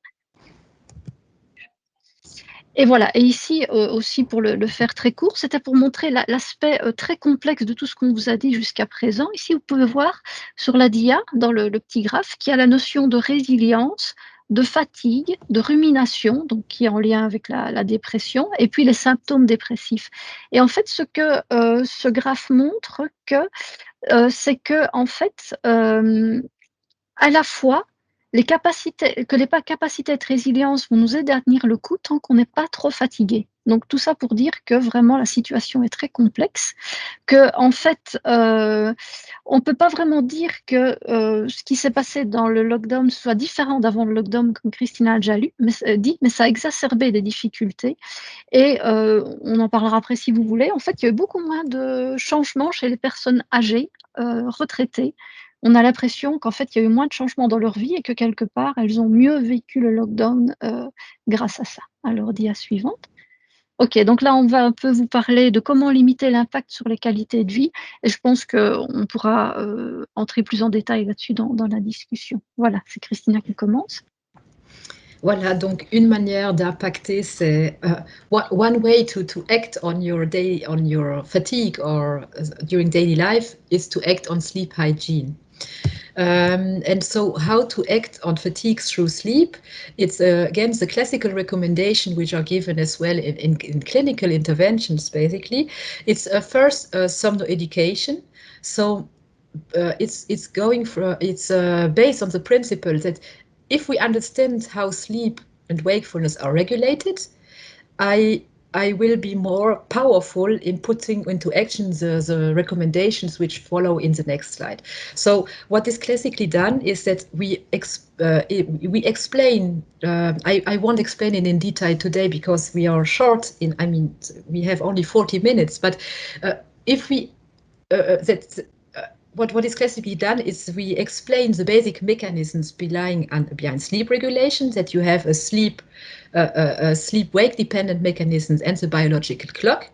S4: Et voilà, et ici aussi pour le faire très court, c'était pour montrer l'aspect très complexe de tout ce qu'on vous a dit jusqu'à présent. Ici, vous pouvez voir sur la dia, dans le petit graphe, qu'il y a la notion de résilience, de fatigue, de rumination, donc qui est en lien avec la dépression, et puis les symptômes dépressifs. Et en fait, ce que ce graphe montre, c'est que en fait, à la fois, les capacités de résilience vont nous aider à tenir le coup tant qu'on n'est pas trop fatigué. Donc tout ça pour dire que vraiment la situation est très complexe, que en fait on ne peut pas vraiment dire que ce qui s'est passé dans le lockdown soit différent d'avant le lockdown, comme Christina a déjà dit, mais ça a exacerbé des difficultés. Et on en parlera après si vous voulez. En fait, il y a eu beaucoup moins de changements chez les personnes âgées, retraitées. On a l'impression qu'en fait, il y a eu moins de changements dans leur vie et que quelque part, elles ont mieux vécu le lockdown grâce à ça. Alors, dia suivante. Ok, donc là, on va un peu vous parler de comment limiter l'impact sur les qualités de vie. Et je pense qu'on pourra entrer plus en détail là-dessus dans la discussion. Voilà, c'est Christina qui commence.
S5: Voilà, donc une manière d'impacter, c'est one way to act on your fatigue or during daily life is to act on sleep hygiene. And so how to act on fatigue through sleep, it's again the classical recommendation which are given as well in clinical interventions basically. It's first somno education. So it's based on the principle that if we understand how sleep and wakefulness are regulated, I will be more powerful in putting into action the recommendations which follow in the next slide. So what is classically done is that we explain, I won't explain it in detail today because we are short we have only 40 minutes, but if we, what is classically done is we explain the basic mechanisms behind sleep regulation, that you have a sleep-wake dependent mechanisms and the biological clock.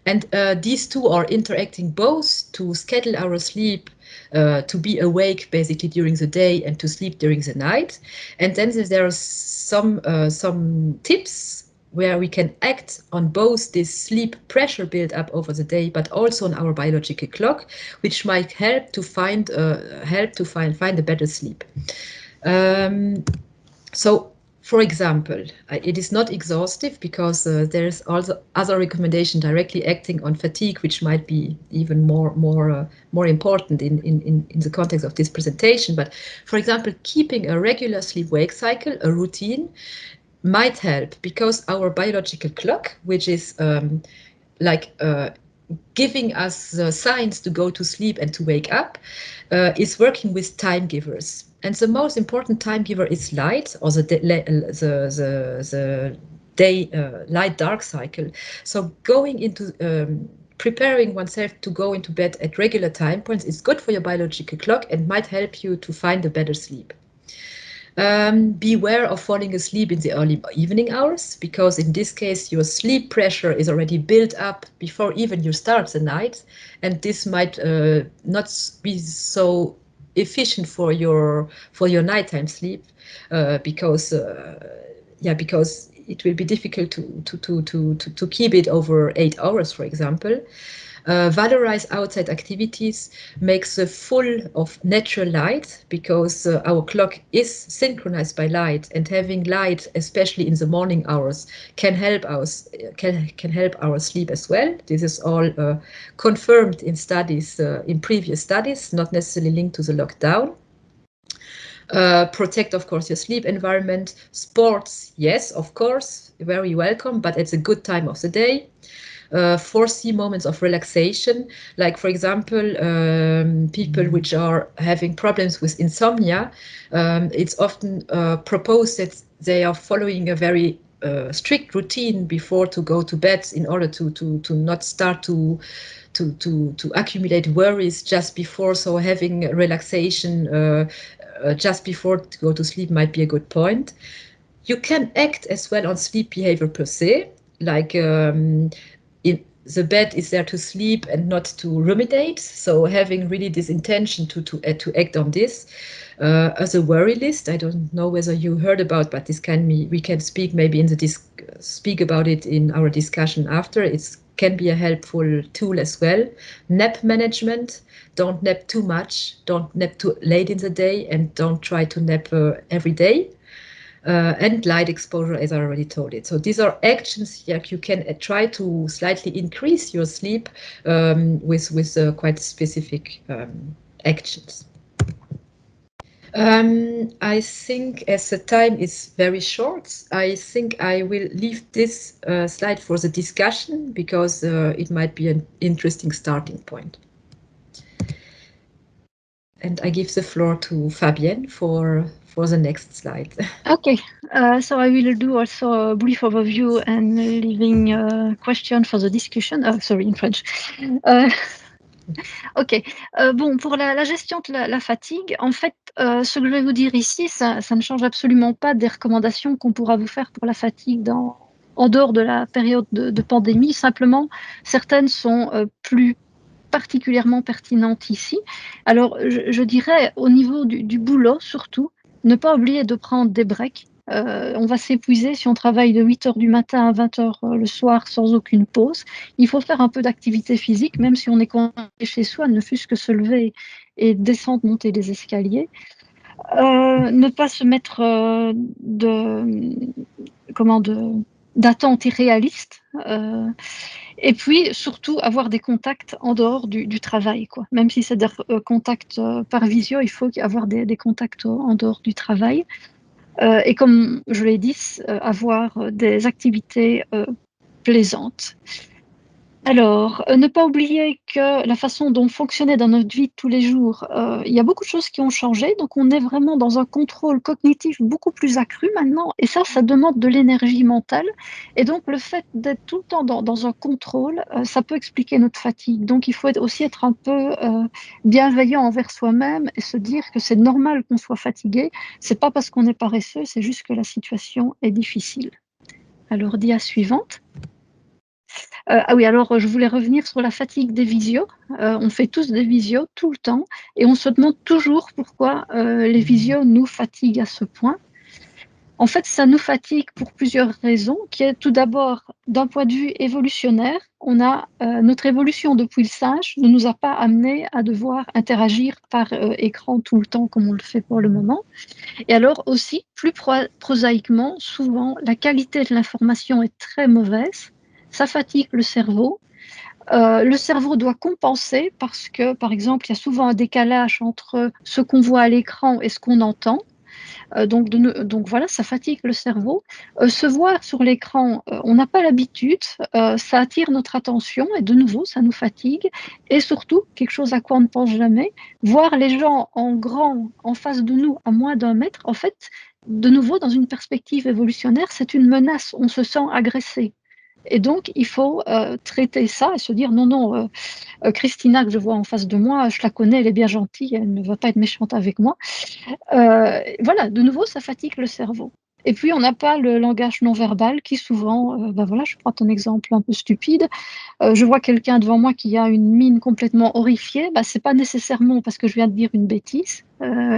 S5: And these two are interacting both to schedule our sleep to be awake basically during the day and to sleep during the night. And then there are some tips where we can act on both this sleep pressure build up over the day, but also on our biological clock, which might help to find a better sleep. So, for example, it is not exhaustive because there's also other recommendation directly acting on fatigue, which might be even more important in the context of this presentation. But for example, keeping a regular sleep-wake cycle, a routine, might help because our biological clock, which is giving us the signs to go to sleep and to wake up, is working with time givers. And the most important time giver is light, or the day light-dark cycle. So going into preparing oneself to go into bed at regular time points is good for your biological clock and might help you to find a better sleep. Beware of falling asleep in the early evening hours, because in this case your sleep pressure is already built up before even you start the night, and this might not be so efficient for your nighttime sleep, because it will be difficult to keep it over 8 hours, for example. Valorize outside activities, makes full of natural light, because our clock is synchronized by light, and having light, especially in the morning hours, can help us can help our sleep as well. This is all confirmed in studies, in previous studies, not necessarily linked to the lockdown. Protect, of course, your sleep environment. Sports, yes, of course, very welcome, but it's a good time of the day. Foresee moments of relaxation, like, for example, people which are having problems with insomnia. It's often proposed that they are following a very strict routine before to go to bed, in order to not start to accumulate worries just before. So having relaxation just before to go to sleep might be a good point. You can act as well on sleep behavior per se, like the bed is there to sleep and not to ruminate. So having really this intention to act on this as a worry list. I don't know whether you heard about, but this we can speak maybe speak about it in our discussion after. It can be a helpful tool as well. Nap management. Don't nap too much. Don't nap too late in the day, and don't try to nap every day. And light exposure, as I already told it. So these are actions you can try to slightly increase your sleep with quite specific actions. I think, as the time is very short, I think I will leave this slide for the discussion, because it might be an interesting starting point. And I give the floor to Fabienne for the next slide.
S4: Okay, so I will do also a brief overview and leaving a question for the discussion. Sorry, in French. Ok, bon, pour la gestion de la fatigue, en fait, ce que je vais vous dire ici, ça ne change absolument pas des recommandations qu'on pourra vous faire pour la fatigue en dehors de la période de pandémie. Simplement, certaines sont plus particulièrement pertinentes ici. Alors, je dirais, au niveau du boulot, surtout, ne pas oublier de prendre des breaks. On va s'épuiser si on travaille de 8 h du matin à 20 h le soir sans aucune pause. Il faut faire un peu d'activité physique, même si on est coincé chez soi, ne fût-ce que se lever et descendre, monter les escaliers. d'attentes irréalistes. Et puis, surtout, avoir des contacts en dehors du travail, quoi. Même si c'est des contacts par visio, il faut avoir des contacts en dehors du travail. Et comme je l'ai dit, avoir des activités plaisantes. Alors, ne pas oublier que la façon dont on fonctionnait dans notre vie de tous les jours, il y a beaucoup de choses qui ont changé, donc on est vraiment dans un contrôle cognitif beaucoup plus accru maintenant, et ça demande de l'énergie mentale. Et donc, le fait d'être tout le temps dans un contrôle, ça peut expliquer notre fatigue. Donc, il faut aussi être un peu bienveillant envers soi-même et se dire que c'est normal qu'on soit fatigué. C'est pas parce qu'on est paresseux, c'est juste que la situation est difficile. Alors, dia suivante. Ah oui, alors je voulais revenir sur la fatigue des visios. On fait tous des visios tout le temps et on se demande toujours pourquoi les visios nous fatiguent à ce point. En fait, ça nous fatigue pour plusieurs raisons, qui est tout d'abord d'un point de vue évolutionnaire. Notre évolution depuis le singe ne nous a pas amené à devoir interagir par écran tout le temps comme on le fait pour le moment. Et alors aussi, plus prosaïquement, souvent, la qualité de l'information est très mauvaise. Ça fatigue le cerveau. Le cerveau doit compenser parce que, par exemple, il y a souvent un décalage entre ce qu'on voit à l'écran et ce qu'on entend. Donc voilà, ça fatigue le cerveau. Se voir sur l'écran, on n'a pas l'habitude, ça attire notre attention et de nouveau, ça nous fatigue. Et surtout, quelque chose à quoi on ne pense jamais, voir les gens en grand en face de nous à moins d'1 mètre, en fait, de nouveau, dans une perspective évolutionnaire, c'est une menace, on se sent agressé. Et donc, il faut traiter ça et se dire non, Christina que je vois en face de moi, je la connais, elle est bien gentille, elle ne va pas être méchante avec moi. Voilà, de nouveau, ça fatigue le cerveau. Et puis, on n'a pas le langage non verbal qui souvent, voilà, je prends un exemple un peu stupide, je vois quelqu'un devant moi qui a une mine complètement horrifiée, c'est pas nécessairement parce que je viens de dire une bêtise,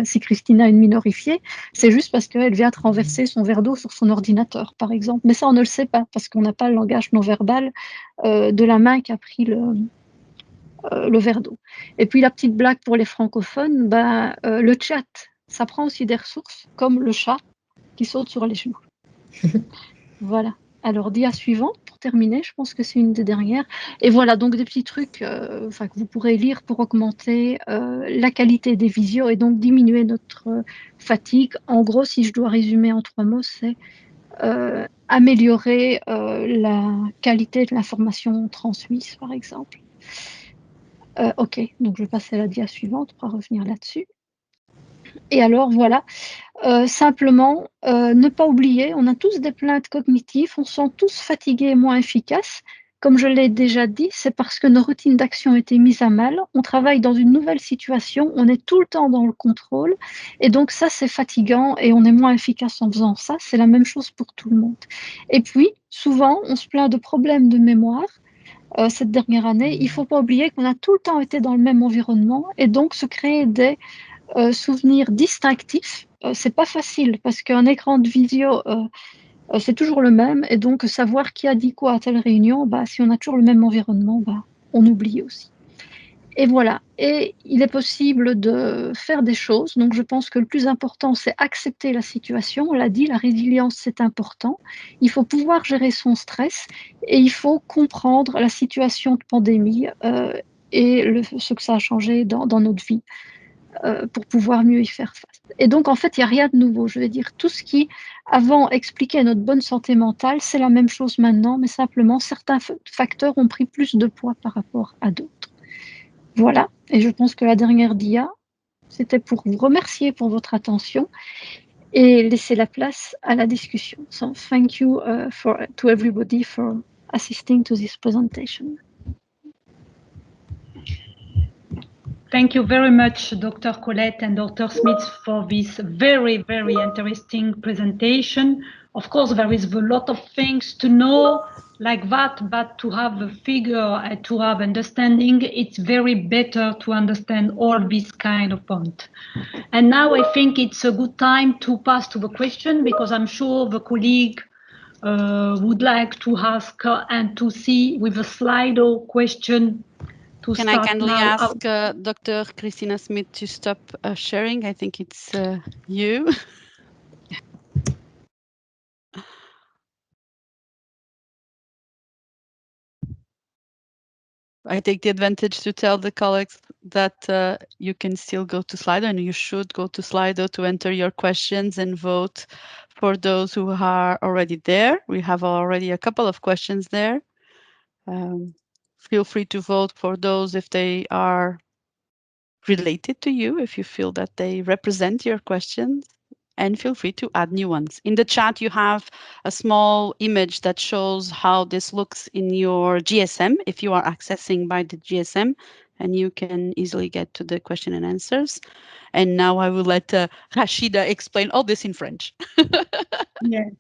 S4: si Christina a une mine horrifiée, c'est juste parce qu'elle vient de renverser son verre d'eau sur son ordinateur, par exemple. Mais ça, on ne le sait pas parce qu'on n'a pas le langage non verbal de la main qui a pris le verre d'eau. Et puis la petite blague pour les francophones, le chat, ça prend aussi des ressources, comme le chat qui saute sur les genoux. Voilà. Alors, dia suivante, pour terminer, je pense que c'est une des dernières. Et voilà, donc des petits trucs que vous pourrez lire pour augmenter la qualité des visios et donc diminuer notre fatigue. En gros, si je dois résumer en 3 mots, c'est améliorer la qualité de l'information transmise, par exemple. Ok, donc je vais passer à la dia suivante pour revenir là-dessus. Et alors, voilà, simplement, ne pas oublier, on a tous des plaintes cognitives, on se sent tous fatigués et moins efficaces. Comme je l'ai déjà dit, c'est parce que nos routines d'action ont été mises à mal. On travaille dans une nouvelle situation, on est tout le temps dans le contrôle. Et donc ça, c'est fatigant et on est moins efficace en faisant ça. C'est la même chose pour tout le monde. Et puis, souvent, on se plaint de problèmes de mémoire. Cette dernière année, il ne faut pas oublier qu'on a tout le temps été dans le même environnement et donc se créer des souvenirs distinctifs, c'est pas facile parce qu'un écran de visio, c'est toujours le même et donc savoir qui a dit quoi à telle réunion, si on a toujours le même environnement, on oublie aussi. Et voilà. Et il est possible de faire des choses. Donc je pense que le plus important, c'est accepter la situation. On l'a dit, la résilience, c'est important. Il faut pouvoir gérer son stress et il faut comprendre la situation de pandémie et ce que ça a changé dans notre vie. Pour pouvoir mieux y faire face. Et donc, en fait, il n'y a rien de nouveau. Je veux dire, tout ce qui, avant, expliquait notre bonne santé mentale, c'est la même chose maintenant, mais simplement, certains facteurs ont pris plus de poids par rapport à d'autres. Voilà, et je pense que la dernière dia, c'était pour vous remercier pour votre attention et laisser la place à la discussion. So, thank you to everybody for assisting to this presentation.
S2: Thank you very much, Dr. Colette and Dr. Smith, for this very, very interesting presentation. Of course, there is a lot of things to know like that, but to have a figure and to have understanding, it's very better to understand all this kind of point. And now I think it's a good time to pass to the question because I'm sure the colleague would like to ask and to see with a Slido question.
S1: Can I kindly ask Dr. Christina Smith to stop sharing? I think it's you. I take the advantage to tell the colleagues that you can still go to Slido, and you should go to Slido to enter your questions and vote for those who are already there. We have already a couple of questions there. Feel free to vote for those if they are related to you, if you feel that they represent your questions, and feel free to add new ones. In the chat, you have a small image that shows how this looks in your GSM if you are accessing by the GSM, and you can easily get to the question and answers. And now I will let Rachida explain all this in French.
S2: Yeah.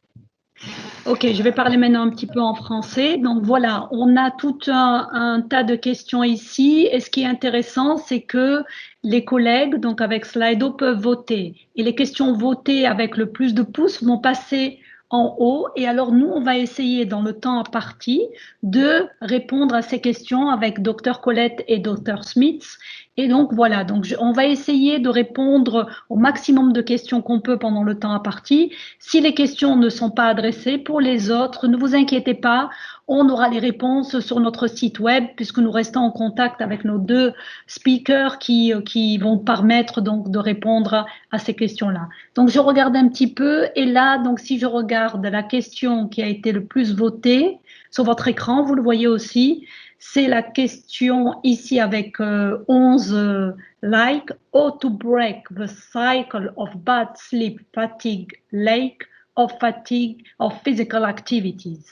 S2: Ok, je vais parler maintenant un petit peu en français. Donc voilà, on a tout un tas de questions ici. Et ce qui est intéressant, c'est que les collègues, donc avec Slido, peuvent voter. Et les questions votées avec le plus de pouces vont passer en haut. Et alors nous, on va essayer dans le temps imparti de répondre à ces questions avec Dr Colette et Dr Smith. Et donc voilà, donc on va essayer de répondre au maximum de questions qu'on peut pendant le temps imparti. Si les questions ne sont pas adressées, pour les autres, ne vous inquiétez pas, on aura les réponses sur notre site web puisque nous restons en contact avec nos deux speakers qui vont permettre donc de répondre à ces questions-là. Donc je regarde un petit peu et là, donc si je regarde la question qui a été le plus votée sur votre écran, vous le voyez aussi, c'est la question ici avec 11 likes. How to break the cycle of bad sleep, fatigue, lack of fatigue, of physical activities.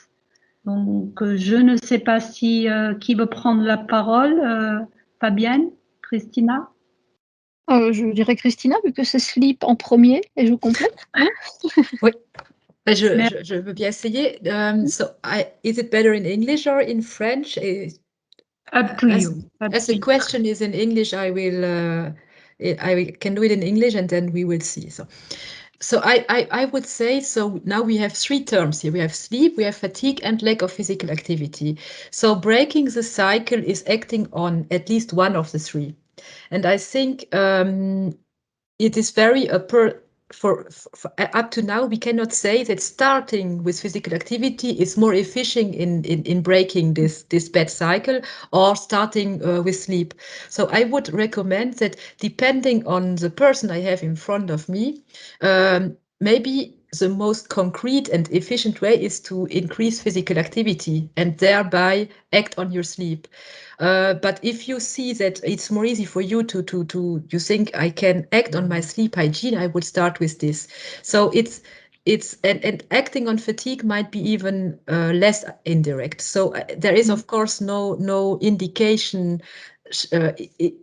S2: Donc, je ne sais pas si qui veut prendre la parole. Fabienne, Christina?
S4: Je dirais Christina, vu que c'est sleep en premier, et je complète.
S5: Oui. Je veux bien essayer. Is it better in English or in French?
S2: Up to you.
S5: As the question is in English, I can do it in English and then we will see. So I would say, so now we have three terms here. We have sleep, we have fatigue, and lack of physical activity. So breaking the cycle is acting on at least one of the three. And I think it is very for up to now, we cannot say that starting with physical activity is more efficient in breaking this bad cycle or starting with sleep. So I would recommend that depending on the person I have in front of me, maybe the most concrete and efficient way is to increase physical activity and thereby act on your sleep. But if you see that it's more easy for you you think I can act on my sleep hygiene, I would start with this. So and acting on fatigue might be even less indirect. So there is of course no indication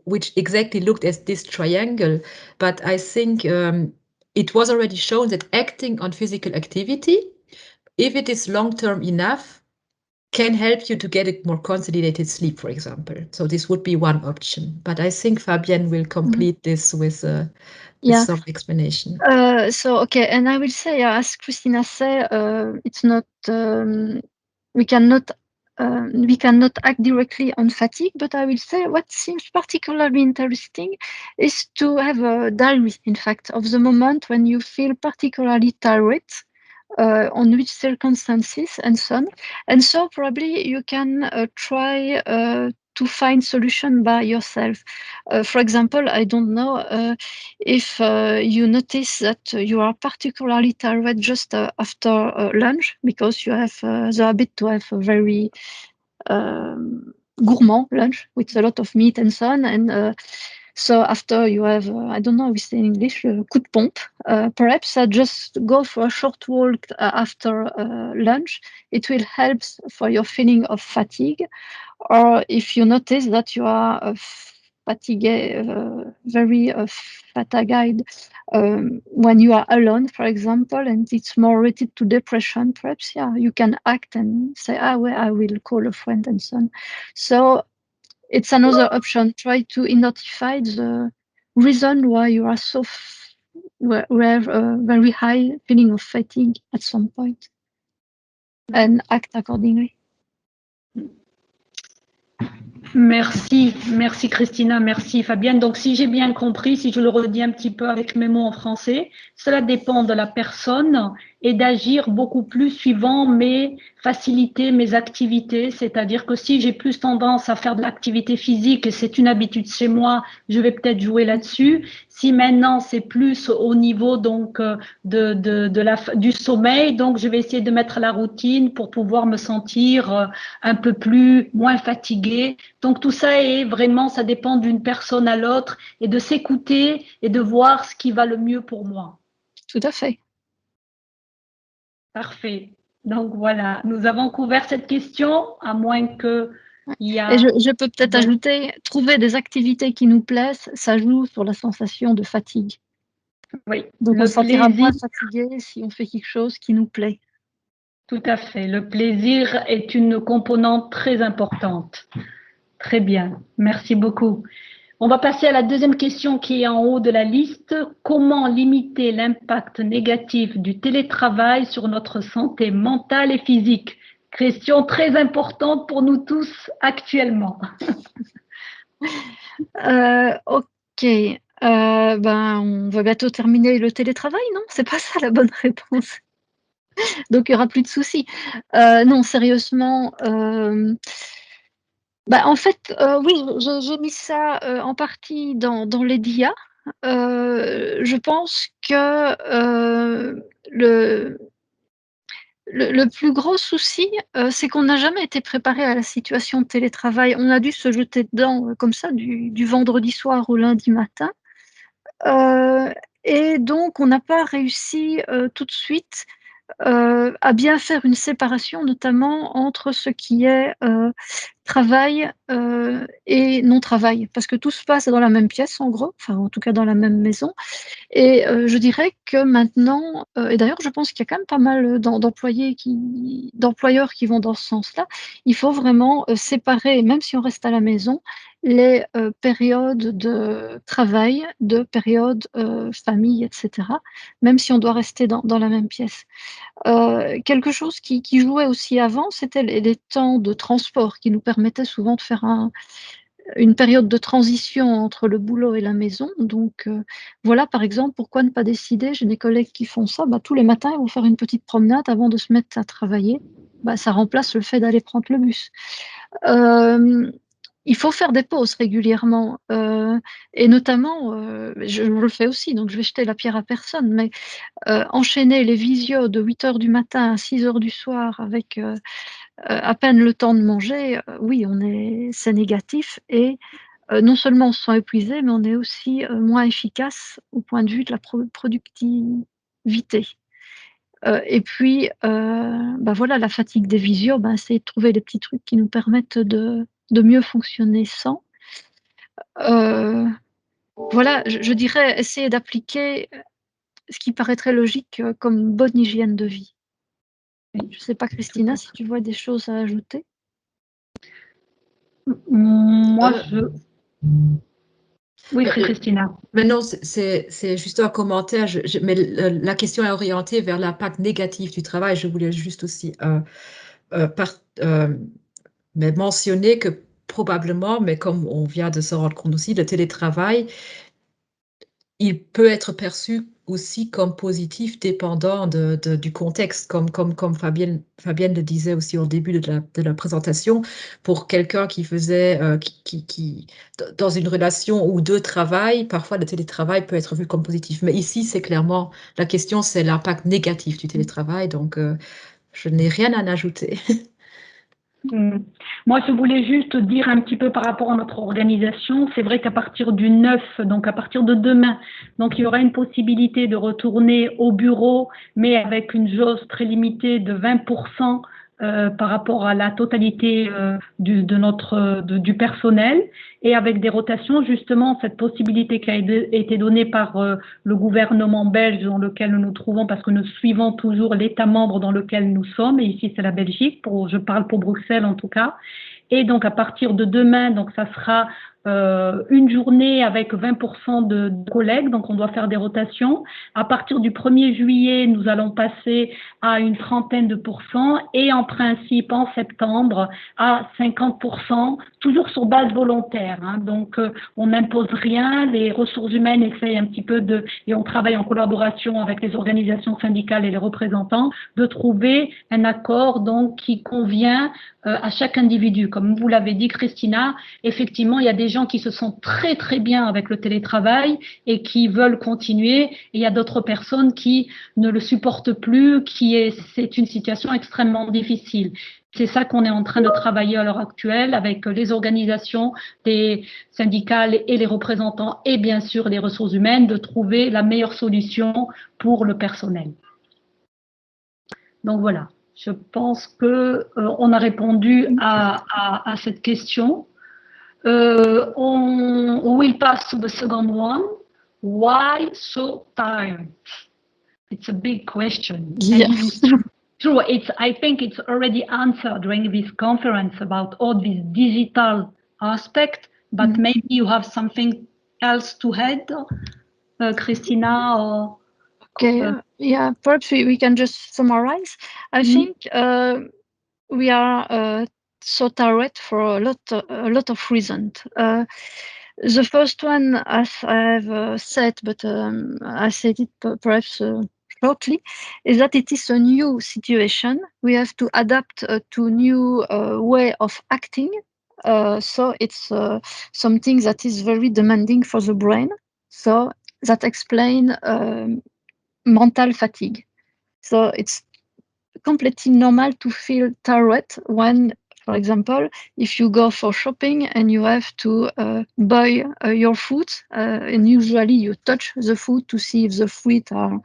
S5: which exactly looked at this triangle, but I think it was already shown that acting on physical activity, if it is long-term enough, can help you to get a more consolidated sleep, for example. So this would be one option. But I think Fabienne will complete this with some explanation.
S4: Okay, and I will say, as Christina said, it's not we cannot act directly on fatigue, but I will say what seems particularly interesting is to have a diary, in fact, of the moment when you feel particularly tired, on which circumstances and so on. And so probably you can try to find solution by yourself. For example, I don't know if you notice that you are particularly tired just after lunch because you have the habit to have a very gourmand lunch with a lot of meat and so on. And so after you have, I don't know, we say in English, coup de pompe, perhaps just go for a short walk after lunch. It will help for your feeling of fatigue. Or if you notice that you are fatigued, very fatigued when you are alone, for example, and it's more related to depression, perhaps, you can act and say, well, I will call a friend and so on. So it's another option. Try to identify the reason why you are so have a very high feeling of fatigue at some point and act accordingly.
S2: Merci Christina, merci Fabienne. Donc si j'ai bien compris, si je le redis un petit peu avec mes mots en français, cela dépend de la personne et d'agir beaucoup plus suivant faciliter mes activités. C'est-à-dire que si j'ai plus tendance à faire de l'activité physique et c'est une habitude chez moi, je vais peut-être jouer là-dessus. Si maintenant c'est plus au niveau donc du sommeil, donc je vais essayer de mettre la routine pour pouvoir me sentir un peu moins fatiguée. Donc tout ça est vraiment, ça dépend d'une personne à l'autre et de s'écouter et de voir ce qui va le mieux pour moi.
S4: Tout à fait.
S2: Parfait. Donc voilà, nous avons couvert cette question, à moins que il y a...
S4: Et je peux peut-être ajouter, trouver des activités qui nous plaisent, ça joue sur la sensation de fatigue.
S2: Oui.
S4: Donc on se sentira moins fatigué si on fait quelque chose qui nous plaît.
S2: Tout à fait. Le plaisir est une composante très importante. Très bien. Merci beaucoup. On va passer à la deuxième question qui est en haut de la liste. Comment limiter l'impact négatif du télétravail sur notre santé mentale et physique? Question très importante pour nous tous actuellement.
S4: Ok. On va bientôt terminer le télétravail, non? C'est pas ça la bonne réponse. Donc il n'y aura plus de soucis. Non, sérieusement. En fait, oui, j'ai mis ça en partie dans les DIA. Je pense que le plus gros souci, c'est qu'on n'a jamais été préparé à la situation de télétravail. On a dû se jeter dedans comme ça du vendredi soir au lundi matin. Et donc, on n'a pas réussi tout de suite à bien faire une séparation, notamment entre ce qui est travail et non-travail, parce que tout se passe dans la même pièce, en gros, enfin en tout cas dans la même maison. Et je dirais que maintenant, et d'ailleurs je pense qu'il y a quand même pas mal d'employeurs qui vont dans ce sens-là, il faut vraiment séparer, même si on reste à la maison, les périodes de travail, de périodes famille, etc., même si on doit rester dans la même pièce. Quelque chose qui jouait aussi avant, c'était les temps de transport qui nous permettaient souvent de faire une période de transition entre le boulot et la maison. Donc voilà, par exemple, pourquoi ne pas décider, j'ai des collègues qui font ça, tous les matins, ils vont faire une petite promenade avant de se mettre à travailler. Ça remplace le fait d'aller prendre le bus. Il faut faire des pauses régulièrement et notamment, je le fais aussi, donc je vais jeter la pierre à personne, mais enchaîner les visios de 8h du matin à 6h du soir avec à peine le temps de manger, oui, c'est négatif et non seulement on se sent épuisé, mais on est aussi moins efficace au point de vue de la productivité. Et puis, voilà, la fatigue des visios, c'est de trouver des petits trucs qui nous permettent de mieux fonctionner sans. Voilà, je dirais essayer d'appliquer ce qui paraîtrait logique comme bonne hygiène de vie. Je ne sais pas, Christina, si tu vois des choses à ajouter.
S2: Moi, Oui, Christina.
S5: Mais non, c'est juste un commentaire, mais la question est orientée vers l'impact négatif du travail. Je voulais juste aussi mais mentionner que probablement, mais comme on vient de se rendre compte aussi, le télétravail, il peut être perçu aussi comme positif dépendant du contexte, comme Fabienne le disait aussi au début de la présentation, pour quelqu'un qui faisait, dans une relation ou deux travail, parfois le télétravail peut être vu comme positif. Mais ici, c'est clairement, la question, c'est l'impact négatif du télétravail, donc je n'ai rien à en ajouter.
S2: Moi, je voulais juste dire un petit peu par rapport à notre organisation. C'est vrai qu'à partir du 9, donc à partir de demain, donc il y aura une possibilité de retourner au bureau, mais avec une jauge très limitée de 20% par rapport à la totalité du personnel et avec des rotations, justement, cette possibilité qui a été donnée par le gouvernement belge dans lequel nous nous trouvons, parce que nous suivons toujours l'État membre dans lequel nous sommes, et ici c'est la Belgique, je parle pour Bruxelles en tout cas. Et donc à partir de demain, donc ça sera une journée avec 20% de collègues, donc on doit faire des rotations. À partir du 1er juillet, nous allons passer à une trentaine de pourcents et en principe en septembre à 50%, toujours sur base volontaire. Hein. Donc on n'impose rien, les ressources humaines essayent un petit peu et on travaille en collaboration avec les organisations syndicales et les représentants, de trouver un accord donc qui convient à chaque individu. Comme vous l'avez dit, Christina, effectivement, il y a des gens qui se sentent très très bien avec le télétravail et qui veulent continuer. Et il y a d'autres personnes qui ne le supportent plus, c'est une situation extrêmement difficile. C'est ça qu'on est en train de travailler à l'heure actuelle avec les organisations des syndicales et les représentants et bien sûr les ressources humaines, de trouver la meilleure solution pour le personnel. Donc voilà. Je pense qu'on a répondu à cette question. On will pass to the second one. Why so tired? It's a big question.
S4: Yes.
S2: True. I think it's already answered during this conference about all this digital aspect, but maybe you have something else to add, Christina, or...
S4: Okay, yeah, perhaps we can just summarize. I think we are so tired for a lot of reasons. The first one, as I've said, but I said it perhaps shortly, is that it is a new situation. We have to adapt to new way of acting. So it's something that is very demanding for the brain. So that explains mental fatigue. So it's completely normal to feel tired when, for example, if you go for shopping and you have to buy your food, and usually you touch the food to see if the fruit are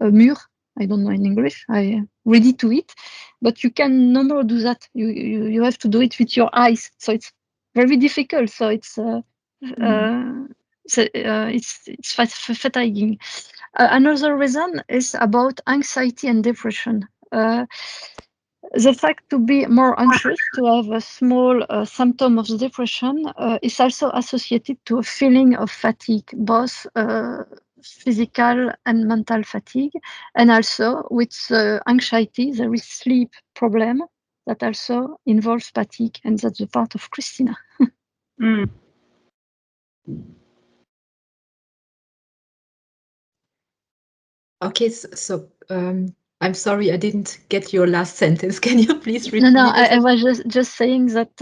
S4: mûr. I don't know in English. I ready to eat, but you can no more do that. You have to do it with your eyes. So it's very difficult. So it's fatiguing. Another reason is about anxiety and depression. The fact to be more anxious, to have a small symptom of depression, is also associated to a feeling of fatigue, both physical and mental fatigue. And also with anxiety, there is sleep problem that also involves fatigue, and that's the part of Christina.
S5: Okay, so I'm sorry, I didn't get your last sentence. Can you please repeat?
S4: No, I was just saying that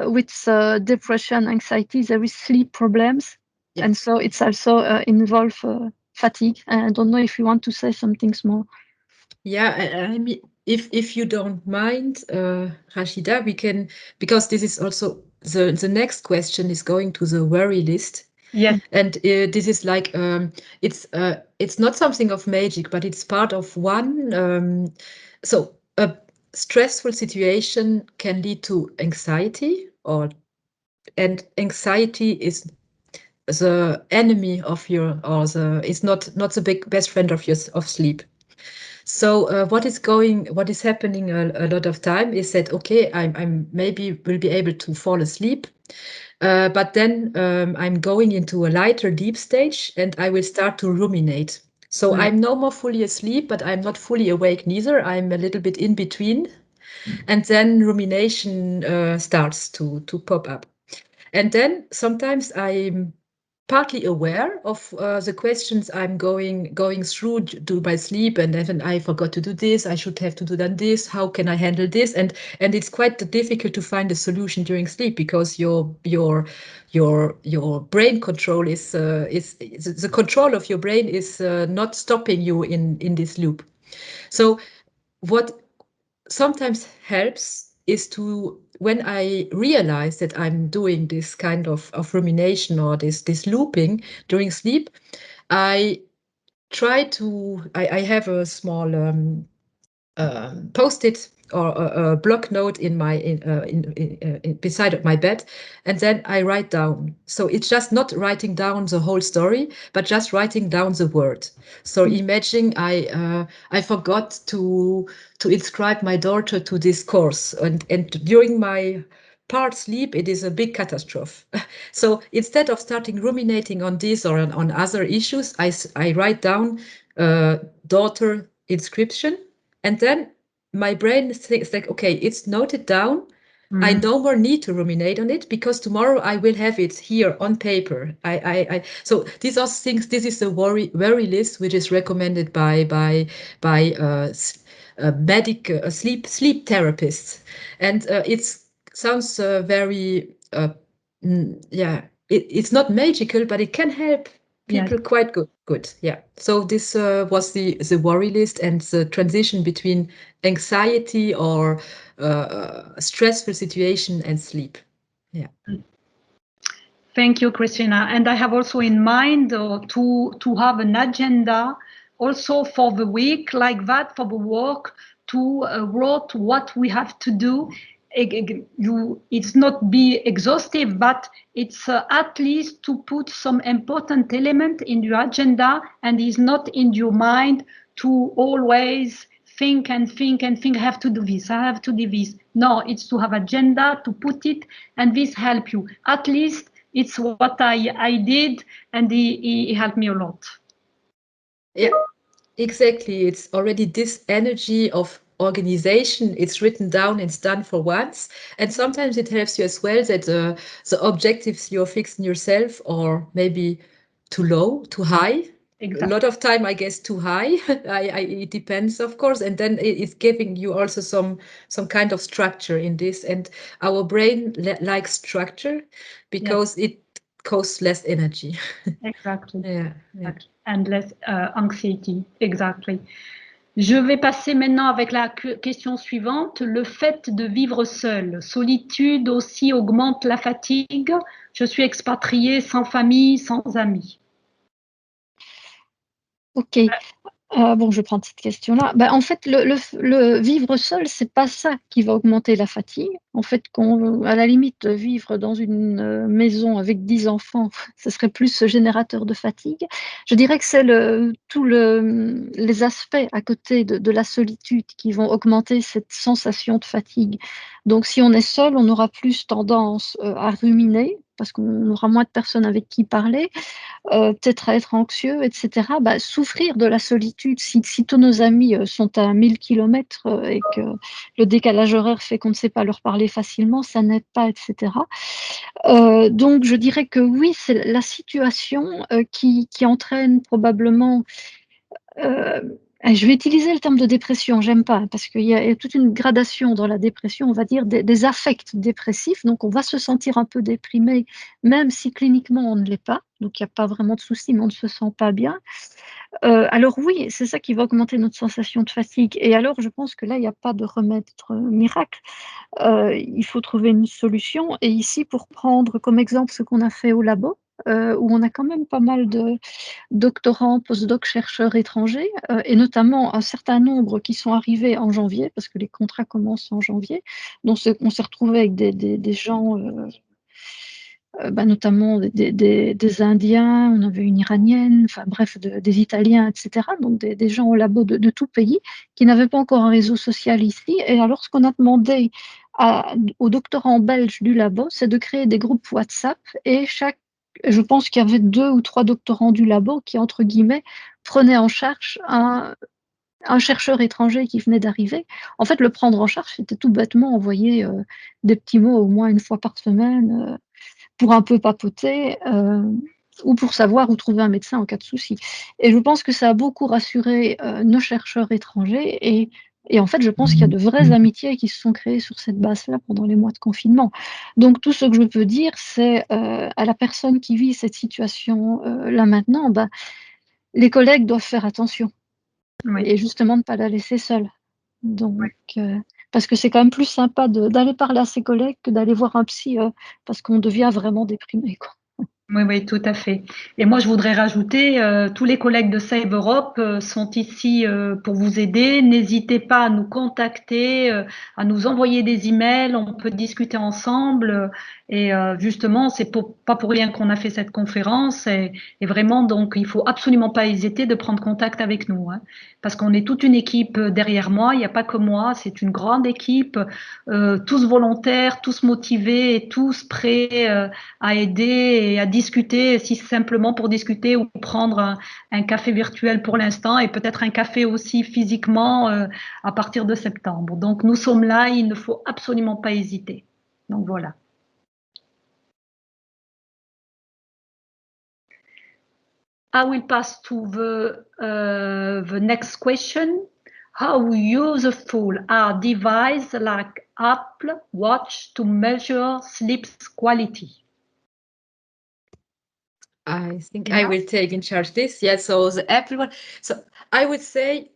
S4: with depression, anxiety, there is sleep problems, and so it's also involve fatigue. I don't know if you want to say something more.
S5: Yeah, I mean, if you don't mind, Rashida, we can, because this is also the next question is going to the worry list.
S2: Yes.
S5: And this is like it's not something of magic, but it's part of one. So a stressful situation can lead to anxiety, and anxiety is the enemy of your, or it's not the best friend of sleep. So what is happening a lot of time is that, okay, I'm maybe will be able to fall asleep. But then I'm going into a lighter deep stage and I will start to ruminate. So I'm no more fully asleep, but I'm not fully awake neither. I'm a little bit in between. And then rumination starts to pop up. And then sometimes I'm partly aware of the questions I'm going through to my sleep, and then I forgot to do this, I should have to do this, how can I handle this? And it's quite difficult to find a solution during sleep, because your brain control is the control of your brain is not stopping you in this loop. So what sometimes helps is to, when I realize that I'm doing this kind of rumination or this looping during sleep, I try to, I have a small post-it or a block note in my beside of my bed, and then I write down. So it's just not writing down the whole story, but just writing down the word. So imagine I forgot to inscribe my daughter to this course, and during my part sleep, it is a big catastrophe. So instead of starting ruminating on this or on other issues, I write down daughter inscription, and then my brain thinks like, okay, it's noted down. I no more need to ruminate on it because tomorrow I will have it here on paper. So these are things. This is the worry list, which is recommended by sleep therapists, and it sounds very it's not magical, but it can help people quite good. Yeah. So this was the worry list and the transition between anxiety or stressful situation and sleep. Yeah.
S2: Thank you, Christina. And I have also in mind to have an agenda also for the week like that, for the work, to write what we have to do. It's not be exhaustive, but it's at least to put some important element in your agenda, and is not in your mind to always think and think and think, I have to do this, I have to do this. No, it's to have agenda, to put it, and this help you. At least it's what I did, and he helped me a lot.
S5: Yeah, exactly. It's already this energy of organization. It's written down, it's done for once. And sometimes it helps you as well that the objectives you're fixing yourself are maybe too low, too high. Exactly. A lot of time, I guess, too high. It depends, of course. And then it's giving you also some kind of structure in this. And our brain likes structure because it costs less energy.
S2: Exactly.
S5: Yeah.
S2: And less anxiety. Exactly. Je vais passer maintenant avec la question suivante. Le fait de vivre seul, solitude aussi augmente la fatigue. Je suis expatriée, sans famille, sans amis.
S4: Ok. Bon, je vais prendre cette question-là. Ben, en fait, le vivre seul, c'est pas ça qui va augmenter la fatigue. En fait, à la limite, vivre dans une maison avec 10 enfants, ce serait plus générateur de fatigue. Je dirais que c'est tous les aspects à côté de la solitude qui vont augmenter cette sensation de fatigue. Donc, si on est seul, on aura plus tendance à ruminer parce qu'on aura moins de personnes avec qui parler. Peut-être à être anxieux, etc. Bah, souffrir de la solitude, si tous nos amis sont à 1000 km et que le décalage horaire fait qu'on ne sait pas leur parler facilement, ça n'aide pas, etc. Donc, je dirais que oui, c'est la situation qui entraîne probablement... je vais utiliser le terme de dépression, j'aime pas, parce qu'il y a toute une gradation dans la dépression, on va dire des affects dépressifs, donc on va se sentir un peu déprimé, même si cliniquement on ne l'est pas, donc il n'y a pas vraiment de souci, mais on ne se sent pas bien. Alors oui, c'est ça qui va augmenter notre sensation de fatigue, et alors je pense que là, il n'y a pas de remède miracle, il faut trouver une solution, et ici, pour prendre comme exemple ce qu'on a fait au labo, où on a quand même pas mal de doctorants, postdocs, chercheurs étrangers, et notamment un certain nombre qui sont arrivés en janvier, parce que les contrats commencent en janvier. Donc on s'est retrouvé avec des gens, notamment des Indiens, on avait une Iranienne, enfin bref, des Italiens, etc. Donc des gens au labo de tout pays qui n'avaient pas encore un réseau social ici. Et alors ce qu'on a demandé aux doctorants belges du labo, c'est de créer des groupes WhatsApp, et je pense qu'il y avait 2 ou 3 doctorants du labo qui, entre guillemets, prenaient en charge un chercheur étranger qui venait d'arriver. En fait, le prendre en charge, c'était tout bêtement envoyer des petits mots au moins une fois par semaine pour un peu papoter ou pour savoir où trouver un médecin en cas de souci. Et je pense que ça a beaucoup rassuré nos chercheurs étrangers, et en fait, je pense qu'il y a de vraies amitiés qui se sont créées sur cette base-là pendant les mois de confinement. Donc, tout ce que je peux dire, c'est à la personne qui vit cette situation là maintenant, les collègues doivent faire attention. Oui. Et justement, ne pas la laisser seule. Donc, parce que c'est quand même plus sympa d'aller parler à ses collègues que d'aller voir un psy parce qu'on devient vraiment déprimé, quoi.
S2: Oui, tout à fait. Et moi, je voudrais rajouter, tous les collègues de Save Europe sont ici pour vous aider. N'hésitez pas à nous contacter, à nous envoyer des emails. On peut discuter ensemble. Et justement, c'est pas pour rien qu'on a fait cette conférence. Et vraiment, donc, il faut absolument pas hésiter de prendre contact avec nous, hein, parce qu'on est toute une équipe derrière moi. Il n'y a pas que moi. C'est une grande équipe, tous volontaires, tous motivés et tous prêts à aider et à discuter, si simplement pour discuter ou prendre un café virtuel pour l'instant et peut-être un café aussi physiquement à partir de septembre. Donc nous sommes là, il ne faut absolument pas hésiter. Donc voilà. I will pass to the next question. How useful are devices like Apple Watch to measure sleep quality?
S5: I think I will take in charge this. Yeah, so the Apple Watch. So I would say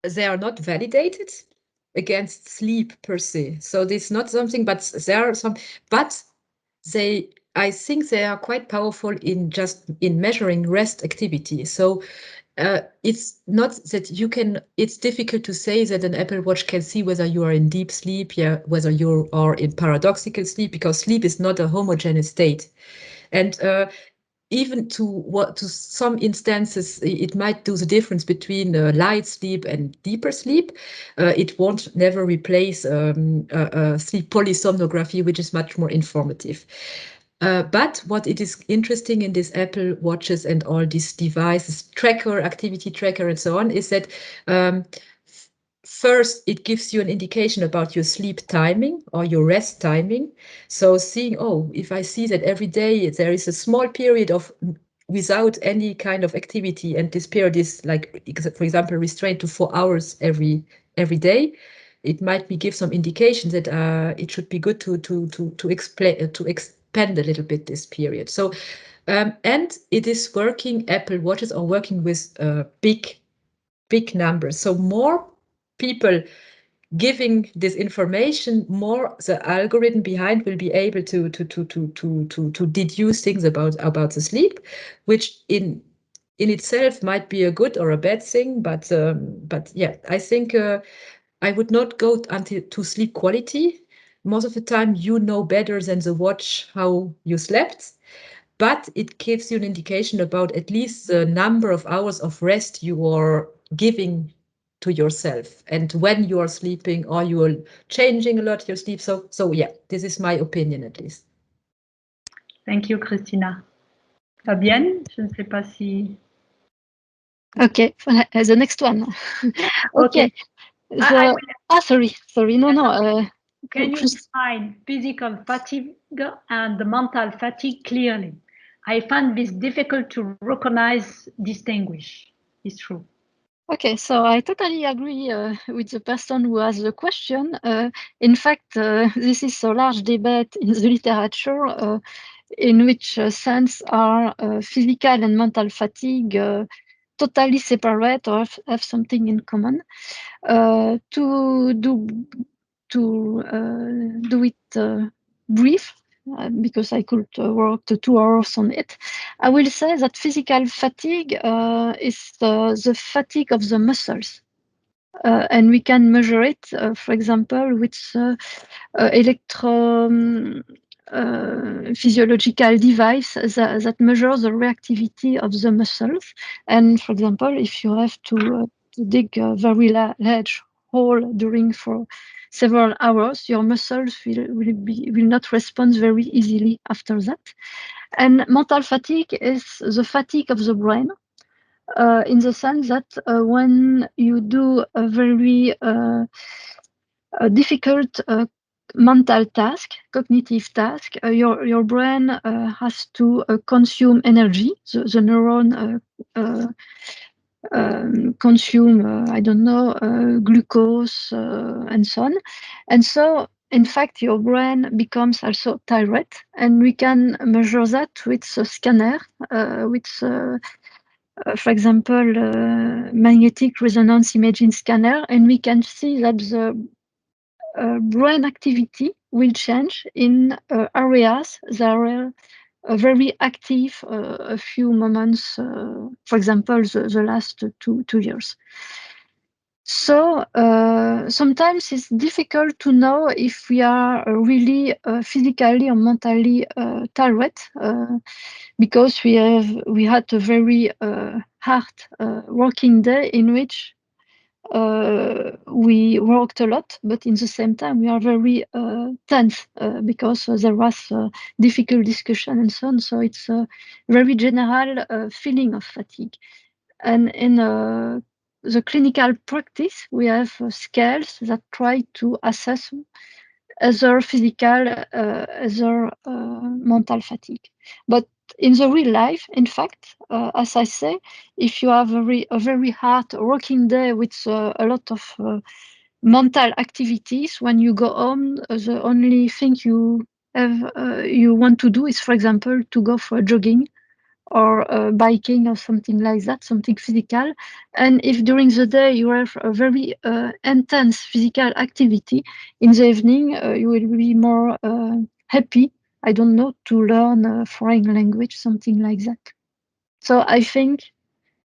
S5: they are not validated against sleep per se. So this is not something, but there are some, but I think they are quite powerful in measuring rest activity. So it's not that it's difficult to say that an Apple Watch can see whether you are in deep sleep, whether you are in paradoxical sleep, because sleep is not a homogeneous state. And even to some instances, it might do the difference between light sleep and deeper sleep. It won't never replace sleep polysomnography, which is much more informative. But what it is interesting in these Apple Watches and all these devices, tracker, activity tracker, and so on, is that first, it gives you an indication about your sleep timing or your rest timing. So seeing, if I see that every day there is a small period of without any kind of activity, and this period is like, for example, restrained to 4 hours every day, it might give some indication that it should be good to expand a little bit this period. So, and it is working. Apple Watches are working with big numbers. So more people giving this information, more the algorithm behind will be able to deduce things about the sleep, which in itself might be a good or a bad thing. But yeah, I think I would not go to sleep quality. Most of the time, you know better than the watch how you slept, but it gives you an indication about at least the number of hours of rest you are giving to yourself and when you are sleeping, or you are changing a lot your sleep. So yeah, this is my opinion at least.
S2: Thank you, Christina. Fabienne, je ne sais pas si...
S4: Okay, the next one. Okay. Sorry. No.
S2: Can you define physical fatigue and mental fatigue clearly? I find this difficult to recognize, distinguish. It's true.
S4: Okay, so I totally agree with the person who asked the question. In fact, this is a large debate in the literature in which sense are physical and mental fatigue totally separate or have something in common. To do it brief, because I could work 2 hours on it, I will say that physical fatigue is the fatigue of the muscles. And we can measure it, for example, with physiological device that measures the reactivity of the muscles. And for example, if you have to dig a very large hole for several hours, your muscles will not respond very easily after that. And mental fatigue is the fatigue of the brain, in the sense that when you do a very difficult mental task, cognitive task, your brain has to consume energy. The neuron consume, glucose and so on. And so, in fact, your brain becomes also tired, and we can measure that with a scanner, for example, magnetic resonance imaging scanner, and we can see that the brain activity will change in areas that are very active a few moments, for example, the last two years. So sometimes it's difficult to know if we are really physically or mentally tired, because we had a very hard working day in which we worked a lot, but in the same time we are very tense because there was difficult discussion and so on. So it's a very general feeling of fatigue. And in the clinical practice, we have scales that try to assess either physical, either mental fatigue. But in the real life, in fact, as I say, if you have a very hard working day with a lot of mental activities, when you go home, the only thing you want to do is, for example, to go for jogging or biking or something like that, something physical. And if during the day you have a very intense physical activity, in the evening you will be more happy, I don't know, to learn a foreign language, something like that. So I think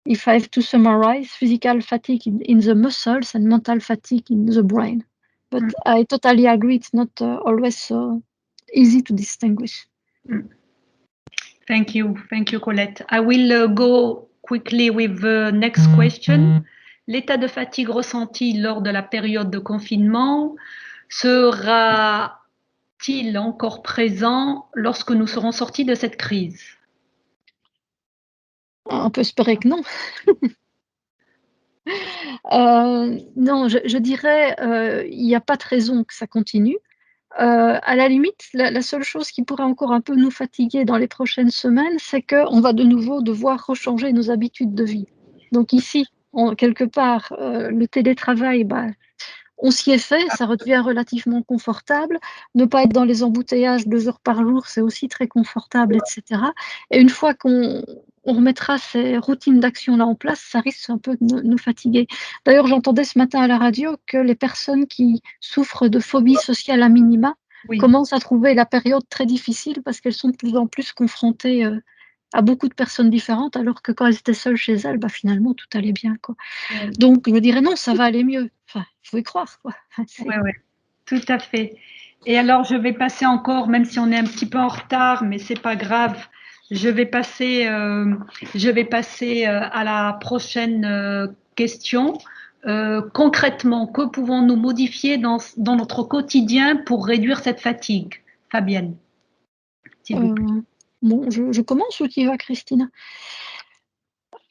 S4: if I have to summarize, physical fatigue in the muscles and mental fatigue in the brain. But I totally agree, it's not always so easy to distinguish.
S2: Thank you, Colette. I will go quickly with the next question. L'état de fatigue ressenti lors de la période de confinement sera-t-il encore présent lorsque nous serons sortis de cette crise?
S4: On peut espérer que non. Non, je dirais, il n'y a pas de raison que ça continue. À la limite, la seule chose qui pourrait encore un peu nous fatiguer dans les prochaines semaines, c'est qu'on va de nouveau devoir rechanger nos habitudes de vie. Donc ici, quelque part, le télétravail, on s'y est fait, ça devient relativement confortable. Ne pas être dans les embouteillages 2 heures par jour, c'est aussi très confortable, etc. Et une fois qu'on remettra ces routines d'action-là en place, ça risque un peu de nous fatiguer. D'ailleurs, j'entendais ce matin à la radio que les personnes qui souffrent de phobie sociale à minima commencent à trouver la période très difficile parce qu'elles sont de plus en plus confrontées à beaucoup de personnes différentes, alors que quand elles étaient seules chez elles, finalement, tout allait bien, quoi. Donc, je me dirais non, ça va aller mieux. Enfin, il faut y croire, quoi.
S2: Oui, tout à fait. Et alors, je vais passer encore, même si on est un petit peu en retard, mais c'est pas grave, je vais passer à la prochaine question. Concrètement, que pouvons-nous modifier dans notre quotidien pour réduire cette fatigue? Fabienne, s'il vous plaît.
S4: Bon, je commence ou tu y vas, Christina?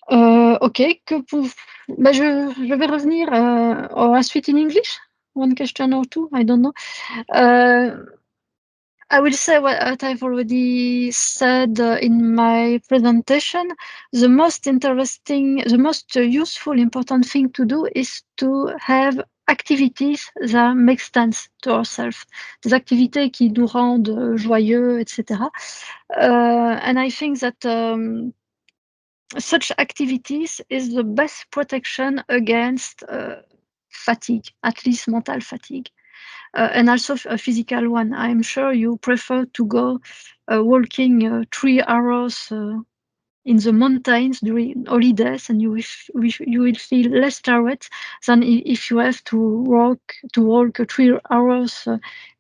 S4: Ok, je vais revenir ensuite in English. One question or two, I don't know. I will say what I've already said in my presentation. The most useful, important thing to do is to have activities that make sense to ourselves. Des activités qui nous rendent joyeux, etc. And I think that such activities is the best protection against fatigue, at least mental fatigue. And also a physical one. I'm sure you prefer to go walking 3 hours in the mountains during holidays, and you will feel less tired than if you have to walk 3 hours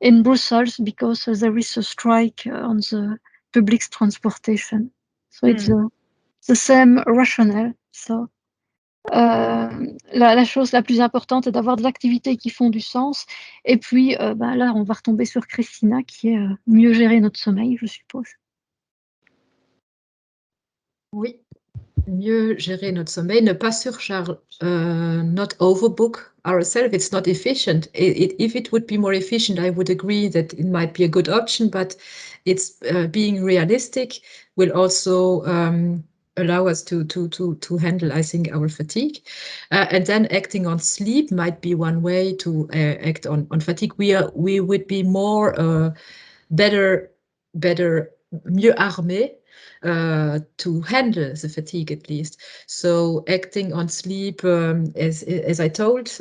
S4: in Brussels because there is a strike on the public transportation. So it's the same rationale. So la chose la plus importante est d'avoir des activités qui font du sens. Et puis, là, on va retomber sur Christina, qui est mieux gérer notre sommeil, je suppose.
S5: Oui, mieux gérer notre sommeil, ne pas surcharger, not overbook ourselves. It's not efficient. If it would be more efficient, I would agree that it might be a good option, but it's being realistic will also allow us to handle, I think, our fatigue. And then acting on sleep might be one way to act on fatigue. We would be more better, mieux armés to handle the fatigue, at least. So acting on sleep, as I told,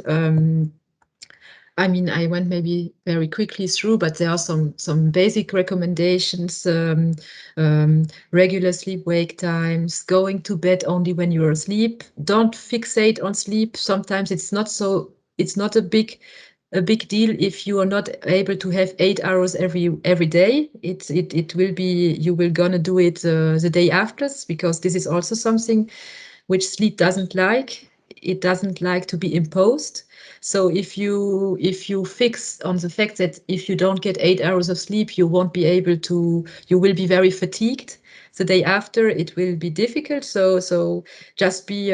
S5: I mean, I went maybe very quickly through, but there are some basic recommendations: regular sleep wake times, going to bed only when you're asleep. Don't fixate on sleep. Sometimes it's not a big deal if you are not able to have 8 hours every day. It will be, you will gonna do it the day after, because this is also something which sleep doesn't like. It doesn't like to be imposed. So if you fix on the fact that if you don't get 8 hours of sleep, you won't be able to, you will be very fatigued the day after, it will be difficult. So just be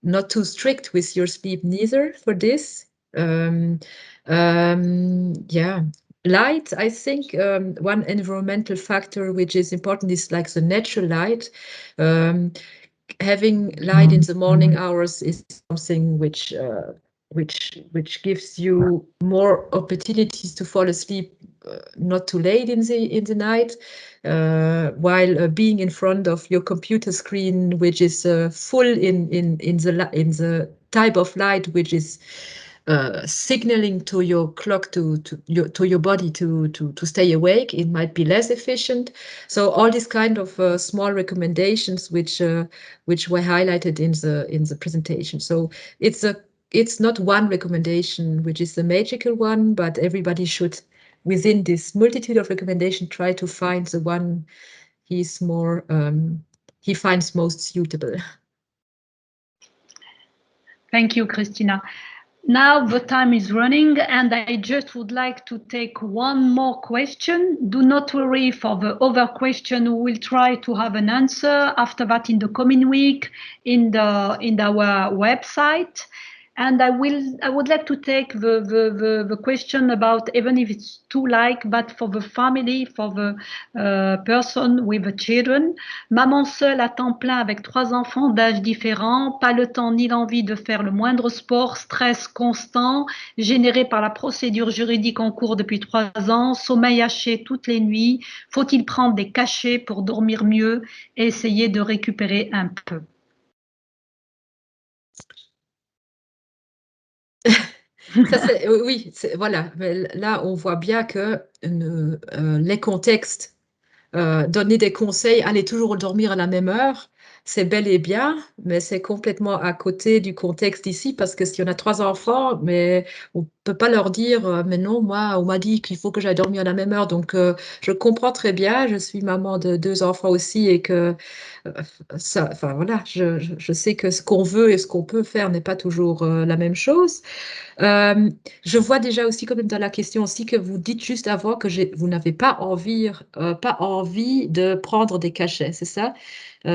S5: not too strict with your sleep neither for this. Yeah. Light, I think one environmental factor which is important is like the natural light. Having light in the morning hours is something which gives you more opportunities to fall asleep not too late in the night, while being in front of your computer screen, which is full in the type of light which is signaling to your clock to your body to stay awake, it might be less efficient. So all these kind of small recommendations which were highlighted in the presentation. So it's not one recommendation which is the magical one, but everybody should, within this multitude of recommendations, try to find the one he finds most suitable.
S2: Thank you, Christina. Now the time is running, and I just would like to take one more question. Do not worry for the other question. We will try to have an answer after that in the coming week in our website. And I would like to take the question about, even if it's too but for the family, for the person with the children. Maman seule à temps plein avec 3 enfants d'âges différents, pas le temps ni l'envie de faire le moindre sport, stress constant, généré par la procédure juridique en cours depuis 3 ans, sommeil haché toutes les nuits. Faut-il prendre des cachets pour dormir mieux et essayer de récupérer un peu?
S5: Oui, voilà. Mais là, on voit bien que les contextes, donner des conseils, aller toujours dormir à la même heure, c'est bel et bien, mais c'est complètement à côté du contexte ici, parce que si on a 3 enfants, mais on peut pas leur dire, mais non, moi, on m'a dit qu'il faut que j'aille dormir à la même heure. Donc, je comprends très bien, je suis maman de 2 enfants aussi, et que enfin voilà, je sais que ce qu'on veut et ce qu'on peut faire n'est pas toujours la même chose. Je vois déjà aussi, comme dans la question aussi, que vous dites juste avant que vous n'avez pas envie de prendre des cachets, c'est ça?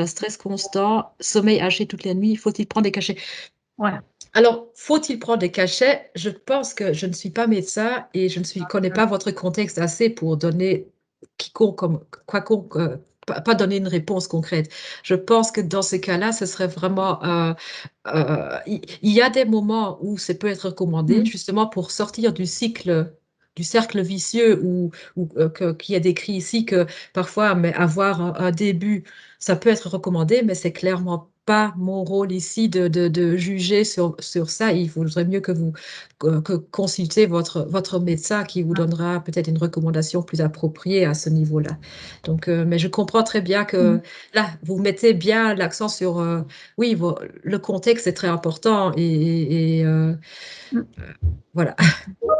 S5: Stress constant, sommeil haché toute la nuit, faut-il prendre des cachets?
S2: Ouais.
S5: Alors, faut-il prendre des cachets? Je pense que je ne suis pas médecin et je ne connais pas votre contexte assez pour donner pas donner une réponse concrète. Je pense que dans ces cas-là, ce serait vraiment... il y a des moments où ça peut être recommandé, justement pour sortir du cercle vicieux qui est décrit ici, que parfois avoir un début, ça peut être recommandé, mais c'est clairement pas mon rôle ici de juger sur ça. Il vaudrait mieux que vous consultez votre médecin qui vous donnera peut-être une recommandation plus appropriée à ce niveau-là. Donc, mais je comprends très bien que là, vous mettez bien l'accent sur, oui, le contexte est très important et voilà.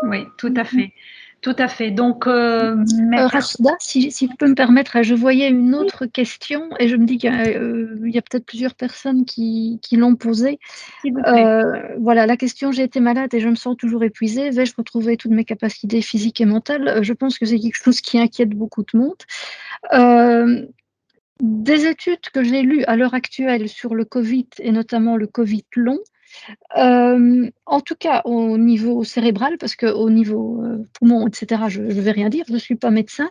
S2: Oui, tout à fait. Tout à fait. Donc,
S4: Rachida, si je peux me permettre, je voyais une autre question et je me dis qu'il y a peut-être plusieurs personnes qui l'ont posée. Voilà, la question: j'ai été malade et je me sens toujours épuisée. Vais-je retrouver toutes mes capacités physiques et mentales? Je pense que c'est quelque chose qui inquiète beaucoup de monde. Des études que j'ai lues à l'heure actuelle sur le Covid et notamment le Covid long, en tout cas au niveau cérébral, parce qu'au niveau poumon, etc., je ne vais rien dire, je ne suis pas médecin.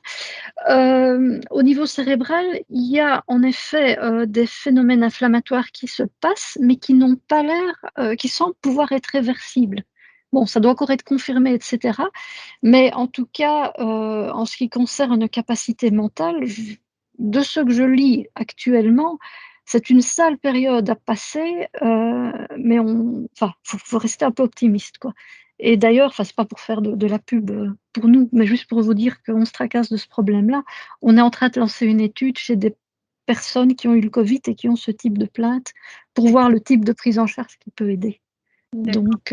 S4: Au niveau cérébral, il y a en effet des phénomènes inflammatoires qui se passent, mais qui n'ont pas l'air, qui semblent pouvoir être réversibles. Bon, ça doit encore être confirmé, etc. Mais en tout cas, en ce qui concerne nos capacités mentales, de ce que je lis actuellement, c'est une sale période à passer, mais faut rester un peu optimiste, quoi. Et d'ailleurs, enfin, c'est pas pour faire de la pub pour nous, mais juste pour vous dire qu'on se tracasse de ce problème-là. On est en train de lancer une étude chez des personnes qui ont eu le Covid et qui ont ce type de plainte pour voir le type de prise en charge qui peut aider. Donc,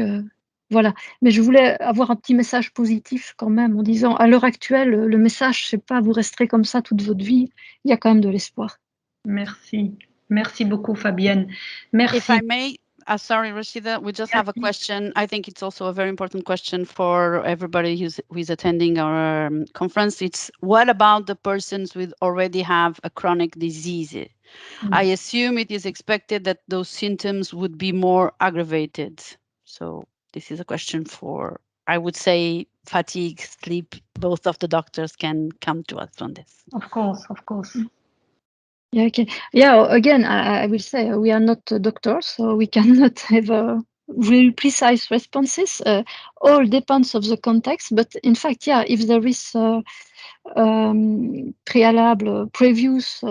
S4: voilà. Mais je voulais avoir un petit message positif quand même en disant, à l'heure actuelle, le message, c'est pas vous resterez comme ça toute votre vie. Il y a quand même de l'espoir.
S2: Merci. Merci beaucoup, Fabienne. Merci.
S1: If I may, sorry, Rashida, we just have a question. I think it's also a very important question for everybody who is attending our conference. It's what about the persons who already have a chronic disease? I assume it is expected that those symptoms would be more aggravated. So this is a question for, I would say, fatigue, sleep. Both of the doctors can come to us on this.
S2: Of course, of course.
S4: Yeah, okay. Yeah, again, I will say we are not doctors, so we cannot have really precise responses. All depends of the context, but in fact, yeah, if there is previous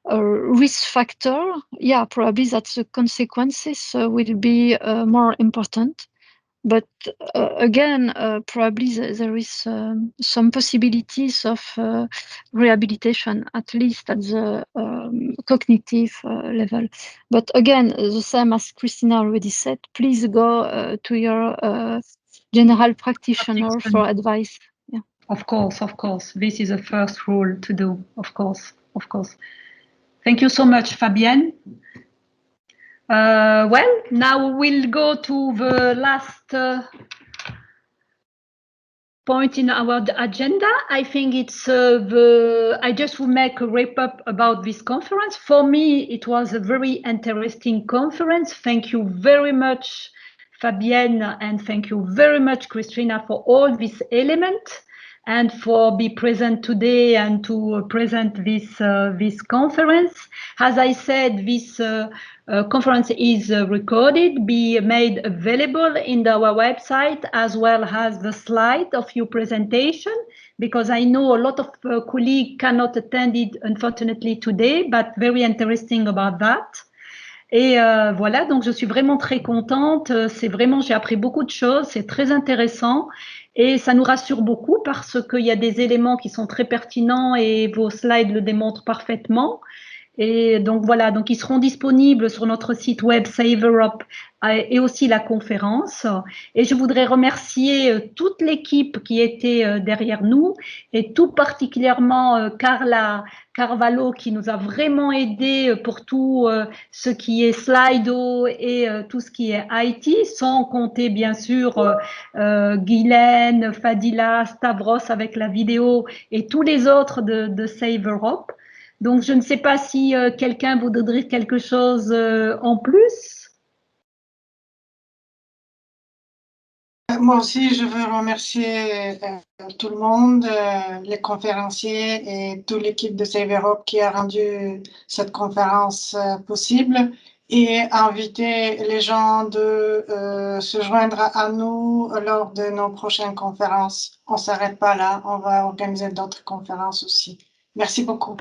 S4: risk factor, yeah, probably that the consequences will be more important. But again, probably there is some possibilities of rehabilitation, at least at the cognitive level. But again, the same as Christina already said, please go to your general practitioner for advice. Yeah.
S2: Of course. This is the first rule to do, of course. Thank you so much, Fabienne. Well, now we'll go to the last point in our agenda. I think it's I just will make a wrap up about this conference. For me, it was a very interesting conference. Thank you very much, Fabienne, and thank you very much, Christina, for all these elements and for be present today and to present this conference. As I said, this conference is recorded, be made available in our website as well as the slide of your presentation, because I know a lot of colleagues cannot attend it unfortunately today, but very interesting about that. Et voilà, donc je suis vraiment très contente. C'est vraiment, j'ai appris beaucoup de choses, c'est très intéressant et ça nous rassure beaucoup parce qu'il y a des éléments qui sont très pertinents et vos slides le démontrent parfaitement. Et donc voilà, donc ils seront disponibles sur notre site web Save Europe et aussi la conférence. Et je voudrais remercier toute l'équipe qui était derrière nous et tout particulièrement Carla Carvalho qui nous a vraiment aidé pour tout ce qui est Slido et tout ce qui est IT, sans compter bien sûr Guylaine, Fadila, Stavros avec la vidéo et tous les autres de Save Europe. Donc, je ne sais pas si quelqu'un voudrait dire quelque chose en plus.
S6: Moi aussi, je veux remercier tout le monde, les conférenciers et toute l'équipe de Save Europe qui a rendu cette conférence possible et inviter les gens de se joindre à nous lors de nos prochaines conférences. On ne s'arrête pas là, on va organiser d'autres conférences aussi. Merci beaucoup.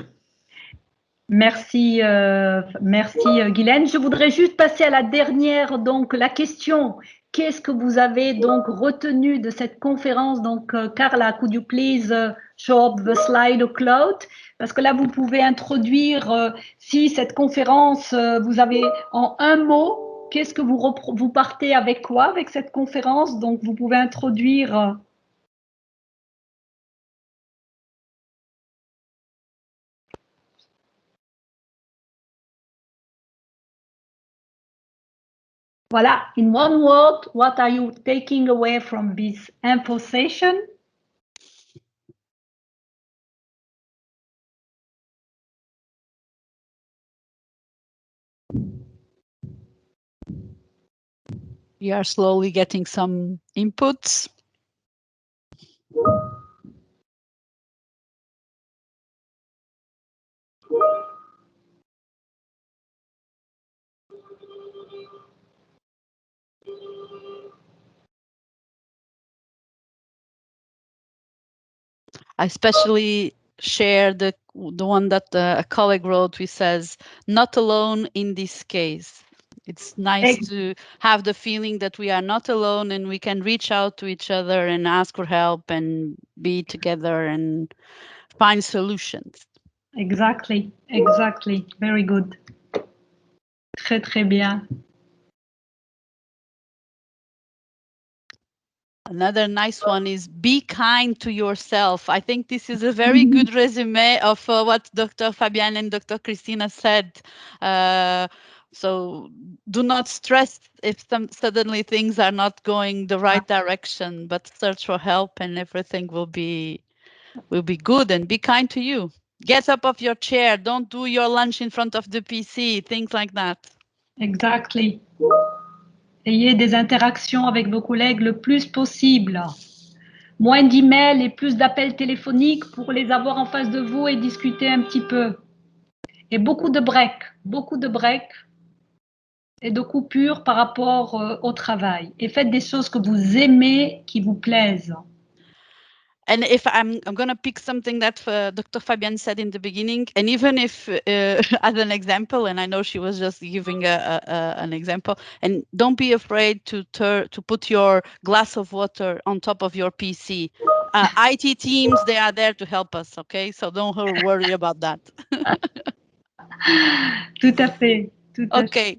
S2: Merci Guylaine. Je voudrais juste passer à la dernière, donc la question. Qu'est-ce que vous avez donc retenu de cette conférence? Donc Carla, could you please show up the slide of Cloud? Parce que là, vous pouvez introduire, si cette conférence, vous avez en un mot, qu'est-ce que vous partez avec quoi avec cette conférence? Donc, vous pouvez introduire... Voilà, in one word, what are you taking away from this info session?
S1: We are slowly getting some inputs. I especially share the one that a colleague wrote, which says, "Not alone in this case." It's nice to have the feeling that we are not alone and we can reach out to each other and ask for help and be together and find solutions.
S2: Exactly, exactly. Very good. Très, très bien.
S1: Another nice one is be kind to yourself. I think this is a very good resume of what Dr. Fabienne and Dr. Christina said. So do not stress if suddenly things are not going the right direction, but search for help and everything will be good, and be kind to you. Get up off your chair. Don't do your lunch in front of the PC, things like that.
S2: Exactly. Ayez des interactions avec vos collègues le plus possible. Moins d'emails et plus d'appels téléphoniques pour les avoir en face de vous et discuter un petit peu. Et beaucoup de breaks et de coupures par rapport au travail. Et faites des choses que vous aimez, qui vous plaisent.
S1: And if I'm going to pick something that Dr. Fabienne said in the beginning, and even if as an example, and I know she was just giving an example, and don't be afraid to put your glass of water on top of your PC. IT teams, they are there to help us, okay? So don't worry about that.
S2: Tout à fait. Tout à fait.
S1: Okay,